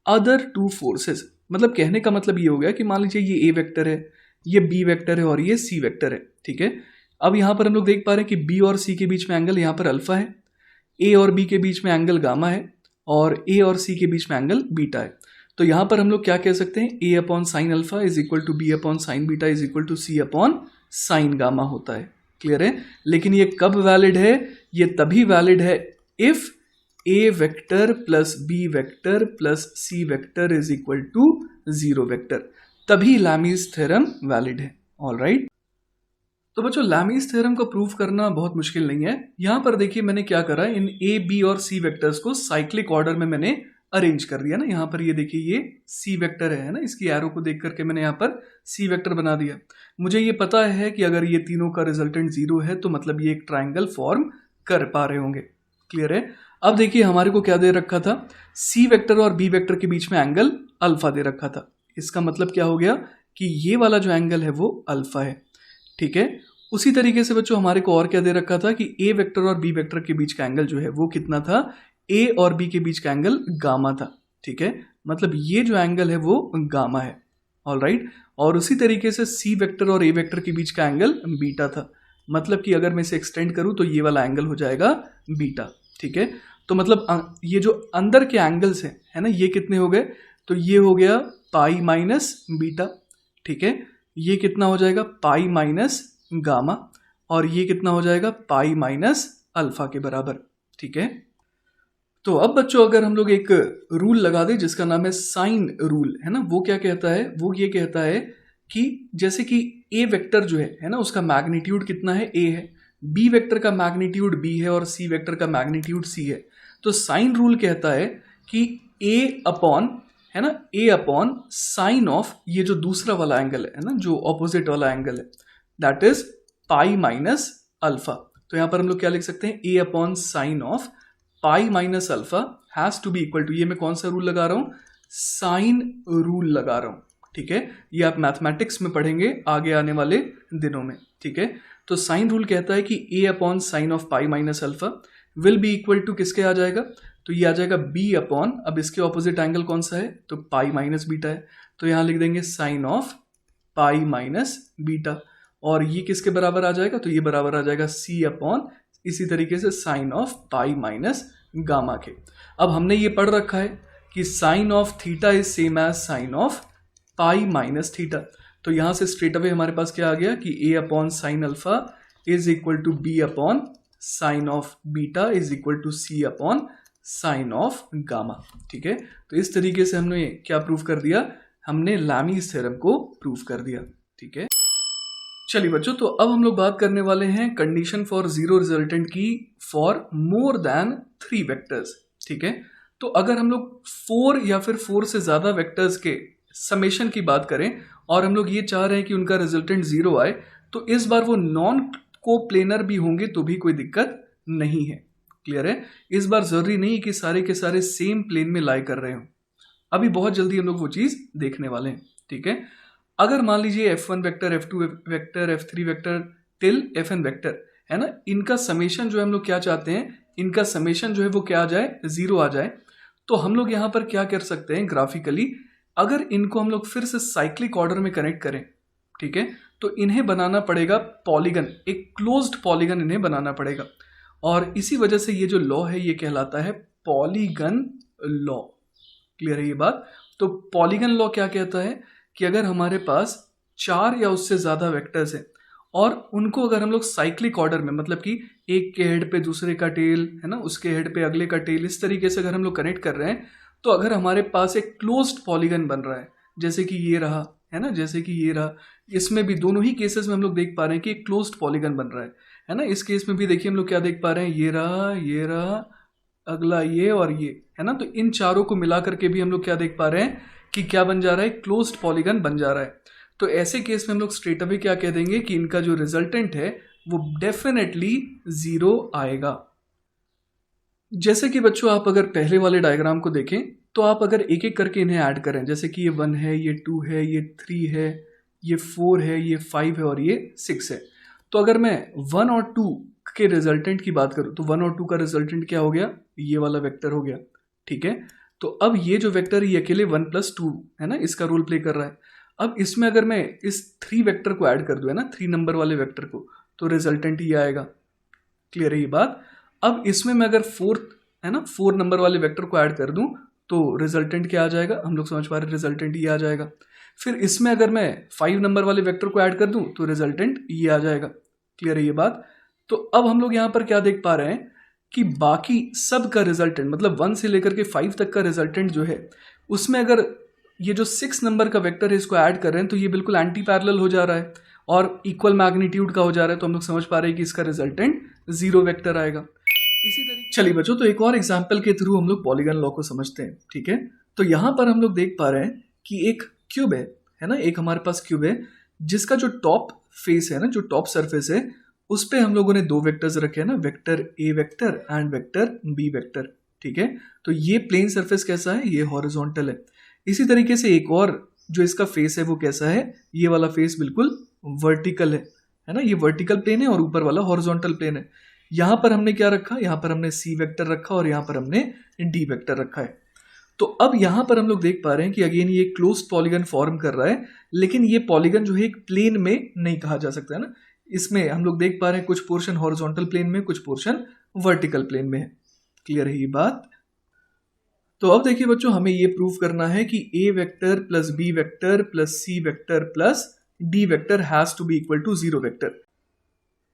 other 2 forces। मतलब कहने का मतलब ये हो गया कि मान लीजिए ये A वेक्टर है, ये B वेक्टर है और ये C वेक्टर है। ठीक है, अब यहाँ पर हम लोग देख पा रहे हैं कि B और C के बीच में एंगल यहाँ पर अल्फा है, A और B के बीच में एंगल गामा है, और A और C के बीच में एंगल बीटा है। तो यहाँ पर हम लोग क्या कह सकते हैं, A upon sine alpha is equal to B upon sine beta is equal to C upon sine gamma होता है। क्लियर है, लेकिन ये कब वैलिड है, ये तभी वैलिड है if A vector plus B vector plus C vector is equal to 0 vector, तभी लैमीज थ्योरम वैलिड है। ऑलराइट, तो बच्चों लैमीज थ्योरम को प्रूव करना बहुत मुश्किल नहीं है। यहां पर देखिए मैंने क्या करा, इन A, B और C वेक्टर्स को साइक्लिक ऑर्डर में मैंने अरेंज कर दिया ना। यहाँ पर ये देखिए ये C वेक्टर है ना, इसकी एरो को देख करके मैंने यहाँ पर C वेक्टर बना दिया। मुझे ये पता है कि अगर ये तीनों का रिजल्टेंट 0 है तो मतलब ये एक ट्राइंगल फॉर्म कर पा रहे होंगे। क्लियर है, अब देखिए हमारे को क्या दे रखा था, C वेक्टर और B वेक्टर के बीच में एंगल अल्फा दे रखा था। इसका मतलब क्या हो गया कि ये वाला जो एंगल है वो अल्फा है। ठीक है, उसी तरीके से बच्चों हमारे को और क्या दे रखा था कि A वेक्टर और B वेक्टर के बीच का एंगल जो है वो कितना था, A और B के बीच का एंगल गामा था। ठीक है, मतलब ये जो एंगल है वो गामा है। ऑलराइट, और उसी तरीके से C वेक्टर और A वेक्टर के बीच का एंगल बीटा था, मतलब कि अगर मैं इसे एक्सटेंड करूं तो ये वाला एंगल हो जाएगा बीटा। ठीक है, तो मतलब ये जो अंदर के एंगल्स हैं है ना, ये कितने हो गए, तो ये हो गया पाई माइनस बीटा। ठीक है, ये कितना हो जाएगा, पाई माइनस गामा, और ये कितना हो जाएगा, पाई माइनस अल्फा के बराबर। ठीक है, तो अब बच्चों अगर हम लोग एक रूल लगा दें जिसका नाम है साइन रूल, है ना, वो क्या कहता है, वो ये कहता है कि जैसे कि A वेक्टर जो है ना, उसका मैग्नीट्यूड कितना है, A है, B वेक्टर का मैग्नीट्यूड B है और C वेक्टर का मैग्नीट्यूड C है। तो साइन रूल कहता है कि A अपॉन है ना, A अपॉन साइन ऑफ ये जो दूसरा वाला एंगल है ना, जो ऑपोजिट वाला एंगल है, that is pi minus alpha. तो यहां पर हम लोग क्या लिख सकते हैं, A upon sine of pi minus alpha has to be equal to, ये मैं कौन सा रूल लगा रहा हूं, साइन रूल लगा रहा हूं। ठीक है, ये आप मैथमेटिक्स में पढ़ेंगे आगे आने वाले दिनों में। ठीक है, तो साइन रूल कहता है कि A upon sine of pi minus alpha will be equal to किसके आ जाएगा, तो ये आ जाएगा B अपॉन, अब इसके ऑपोजिट एंगल कौन सा है, तो पाई माइनस बीटा है, तो यहां लिख देंगे sine of pi minus beta, और ये किसके बराबर आ जाएगा, तो ये बराबर आ जाएगा C अपॉन इसी तरीके से sine of pi minus gamma के। अब हमने ये पढ़ रखा है कि sine of theta is same as sine of pi minus theta, तो यहां से स्ट्रेट अवे हमारे पास क्या आ गया कि A upon sine alpha is equal to B upon sine of beta is equal to C upon sine of gamma. ठीक है, तो इस तरीके से हमने क्या प्रूव कर दिया, हमने लैमीज थ्योरम को प्रूव कर दिया। ठीक है, चलिए बच्चों, तो अब हम लोग बात करने वाले हैं कंडीशन फॉर 0 रिजल्टेंट की फॉर मोर देन 3 वेक्टर्स। ठीक है, तो अगर हम लोग 4 या फिर 4 से ज्यादा वेक्टर्स के समेशन की बात करें और हम लोग ये चाह रहे हैं कि उनका रिजल्टेंट 0 आए, तो इस बार वो नॉन कोप्लेनर भी होंगे तो भी कोई दिक्कत नहीं है। क्लियर है? इस बार जरूरी नहीं कि सारे के सारे सेम प्लेन में लाई कर रहे हो, अभी बहुत जल्दी हम लोग वो चीज देखने वाले हैं। ठीक है, अगर मान लीजिए F1 vector, F2 vector, F3 vector till Fn vector है ना, इनका समेशन जो है हम लोग क्या चाहते हैं, इनका समेशन जो है वो क्या आ जाए, 0 आ जाए। तो हम लोग यहां पर क्या कर सकते हैं ग्राफिकली, अगर इनको हम लोग फिर से साइक्लिक ऑर्डर में कनेक्ट करें, ठीक है, तो इन्हें बनाना पड़ेगा पॉलीगन, एक क्लोज्ड पॉलीगन इन्हें बनाना पड़ेगा। और इसी वजह से ये जो लॉ है ये कहलाता है पॉलीगन लॉ। क्लियर है ये बात? तो पॉलीगन लॉ क्या कहता है कि अगर हमारे पास 4 या उससे ज्यादा वेक्टर्स हैं और उनको अगर हम लोग साइक्लिक ऑर्डर में, मतलब कि एक के हेड पे दूसरे का टेल है ना, उसके हेड पे अगले का टेल, इस तरीके से अगर हम लोग कनेक्ट कर रहे हैं, तो अगर हमारे पास एक क्लोज्ड पॉलीगन बन रहा है, जैसे कि ये रहा है ना, जैसे कि ये रहा, इसमें भी दोनों ही केसेस में हम लोग देख पा रहे हैं कि एक क्लोज्ड पॉलीगन बन रहा है ना। इस केस में भी देखिए हम लोग क्या देख पा रहे हैं, ये रहा, अगला ये और ये, है ना। तो इन चारों को मिला करके भी हम लोग क्या देख पा रहे हैं कि क्या बन जा रहा है, क्लोज्ड पॉलीगन बन जा रहा है। तो ऐसे केस में हम लोग स्ट्रेट अवे क्या कह देंगे कि इनका जो रिजल्टेंट है वो डेफिनेटली 0 आएगा। जैसे कि बच्चों आप अगर पहले वाले डायग्राम को देखें तो आप अगर एक एक करके इन्हें ऐड करें, जैसे कि ये 1 है, ये 2 है, ये 3 है, ये 4 है, ये 5 है और ये 6 है, तो अगर मैं 1 और 2 के रिजल्टेंट की बात करूं तो 1 और 2 का रिजल्टेंट क्या हो गया, ये वाला वेक्टर हो गया। ठीक है, तो अब ये जो वेक्टर ये अकेले 1 + 2 है ना, इसका रोल प्ले कर रहा है। अब इसमें अगर मैं इस 3 वेक्टर को ऐड कर दूं, है ना, 3 नंबर वाले वेक्टर को, तो रिजल्टेंट ये आएगा। क्लियर है ये बात? अब इसमें मैं अगर 4 है ना, 4 नंबर वाले वेक्टर को ऐड कर दूं तो रिजल्टेंट क्या आ जाएगा, हम लोग समझ पा रहे हैं, रिजल्टेंट ये आ जाएगा। फिर इसमें अगर मैं 5 नंबर वाले वेक्टर को ऐड कर दूं तो रिजल्टेंट ये आ जाएगा। क्लियर है ये बात? तो अब हम लोग यहां पर क्या देख पा रहे हैं कि बाकी सब का रिजल्टेंट, मतलब 1 से लेकर के 5 तक का रिजल्टेंट जो है, उसमें अगर ये जो 6 नंबर का वेक्टर है इसको ऐड कर रहे हैं तो ये बिल्कुल एंटी पैरेलल हो जा रहा है और इक्वल मैग्नीट्यूड का हो जा रहा है। तो हम लोग समझ पा रहे हैं कि इसका रिजल्टेंट 0 वेक्टर आएगा। इसी तरीके चलिए बच्चों, तो एक और एग्जांपल के थ्रू हम लोग पॉलीगन लॉ को समझते हैं। ठीक है, तो यहां पर हम लोग देख पा रहे हैं कि एक क्यूब है ना, एक हमारे पास क्यूब है जिसका जो टॉप फेस है ना, जो टॉप सरफेस है, उस पे हम लोगों ने 2 वेक्टर्स रखे हैं ना, vector A vector and vector B vector. ठीक है, तो ये प्लेन सरफेस कैसा है, ये हॉरिजॉन्टल है। इसी तरीके से एक और जो इसका फेस है वो कैसा है, ये वाला फेस बिल्कुल वर्टिकल है ना, ये वर्टिकल प्लेन है और ऊपर वाला हॉरिजॉन्टल प्लेन है। यहां पर हमने क्या रखा, यहां पर हमने सी वेक्टर रखा और यहां पर हमने डी वेक्टर रखा है। तो अब यहां पर हम लोग देख पा रहे हैं कि अगेन ये क्लोज पॉलीगन फॉर्म कर रहा है, लेकिन ये पॉलीगन जो है एक प्लेन में नहीं कहा जा सकता है ना। इसमें हम लोग देख पा रहे हैं कुछ पोर्शन हॉरिजॉन्टल प्लेन में, कुछ पोर्शन वर्टिकल प्लेन में है। क्लियर है ये बात? तो अब देखिए बच्चों, हमें ये प्रूव करना है कि A vector plus B vector plus C vector plus D vector has to be equal to 0 vector.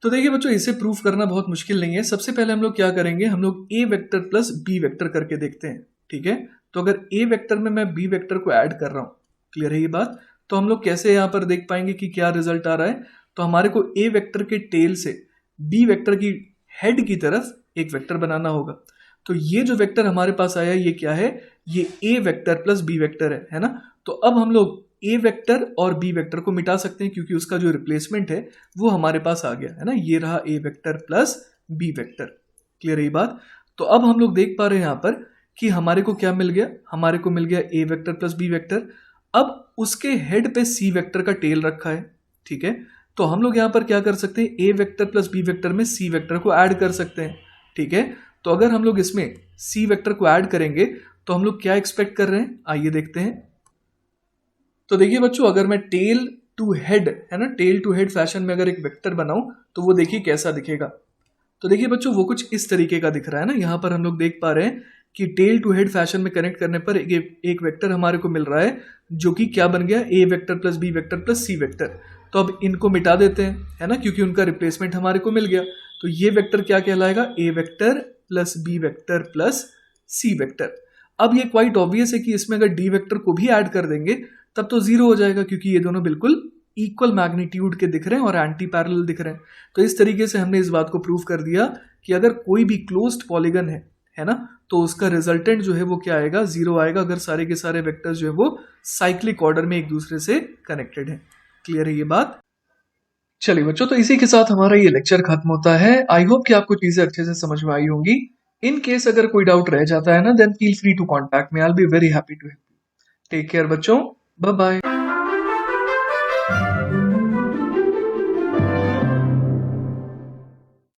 तो देखिए बच्चों, इसे प्रूव करना बहुत मुश्किल नहीं है। सबसे पहले हम लोग क्या करेंगे, हम लोग ए वेक्टर प्लस बी वेक्टर करके देखते हैं। ठीक है, तो अगर ए वेक्टर में मैं बी वेक्टर को ऐड कर रहा हूं, क्लियर है ये बात, तो हम लोग कैसे यहां पर देख पाएंगे कि क्या रिजल्ट आ रहा है। तो हमारे को ए वेक्टर के टेल से बी वेक्टर की हेड की तरफ एक वेक्टर बनाना होगा। तो ये जो वेक्टर हमारे पास आया ये क्या है, ये ए वेक्टर प्लस बी वेक्टर है ना। तो अब हम लोग ए वेक्टर और बी वेक्टर को मिटा सकते हैं क्योंकि उसका जो रिप्लेसमेंट है वो हमारे पास आ गया है ना, ये रहा A vector plus B vector. Clear है ये बात? तो अब हम लोग देख पा रहे हैं यहां पर कि हमारे को क्या मिल गया, हमारे को मिल गया A vector plus B vector. अब उसके हेड पे सी वेक्टर का टेल रखा है। ठीक है, तो हम लोग यहां पर क्या कर सकते हैं, A vector plus B vector में सी वेक्टर को ऐड कर सकते हैं। ठीक है, तो अगर हम लोग इसमें सी वेक्टर को ऐड करेंगे तो हम लोग क्या एक्सपेक्ट कर रहे हैं, आइए देखते हैं। तो देखिए बच्चों, अगर मैं टेल टू हेड है ना, टेल टू हेड फैशन में अगर एक वेक्टर बनाऊं तो वो देखिए कैसा दिखेगा। तो देखिए बच्चों, वो कुछ इस तरीके का दिख रहा है ना। यहां पर हम लोग देख पा रहे हैं कि टेल टू हेड फैशन में कनेक्ट करने पर एक वेक्टर हमारे को मिल रहा है जो कि क्या बन गया, A vector plus B vector plus C vector. तो अब इनको मिटा देते हैं है ना, क्योंकि उनका रिप्लेसमेंट हमारे को मिल गया। तो ये वेक्टर क्या कहलाएगा, A vector plus B vector plus C vector. अब ये क्वाइट ऑब्वियस है कि इसमें अगर डी वेक्टर को भी ऐड कर देंगे तब तो 0 हो जाएगा, क्योंकि ये दोनों बिल्कुल इक्वल मैग्नीट्यूड के दिख रहे हैं और एंटी पैरेलल दिख रहे हैं। तो इस तरीके से हमने इस बात को प्रूव कर दिया कि अगर कोई भी क्लोज्ड पॉलीगन है ना, तो उसका रिजल्टेंट जो है वो क्या आएगा, 0 आएगा, अगर सारे के सारे वेक्टर्स जो है वो साइक्लिक ऑर्डर में एक दूसरे से कनेक्टेड है। क्लियर है ये बात? चलिए बच्चों, तो इसी के साथ हमारा ये लेक्चर खत्म होता है। आई होप कि आपको चीजें अच्छे से समझ में आई होंगी। इन केस अगर कोई डाउट रह जाता है ना, then feel free to contact me, I will be very happy to help. Take care बच्चों, बाय बाय।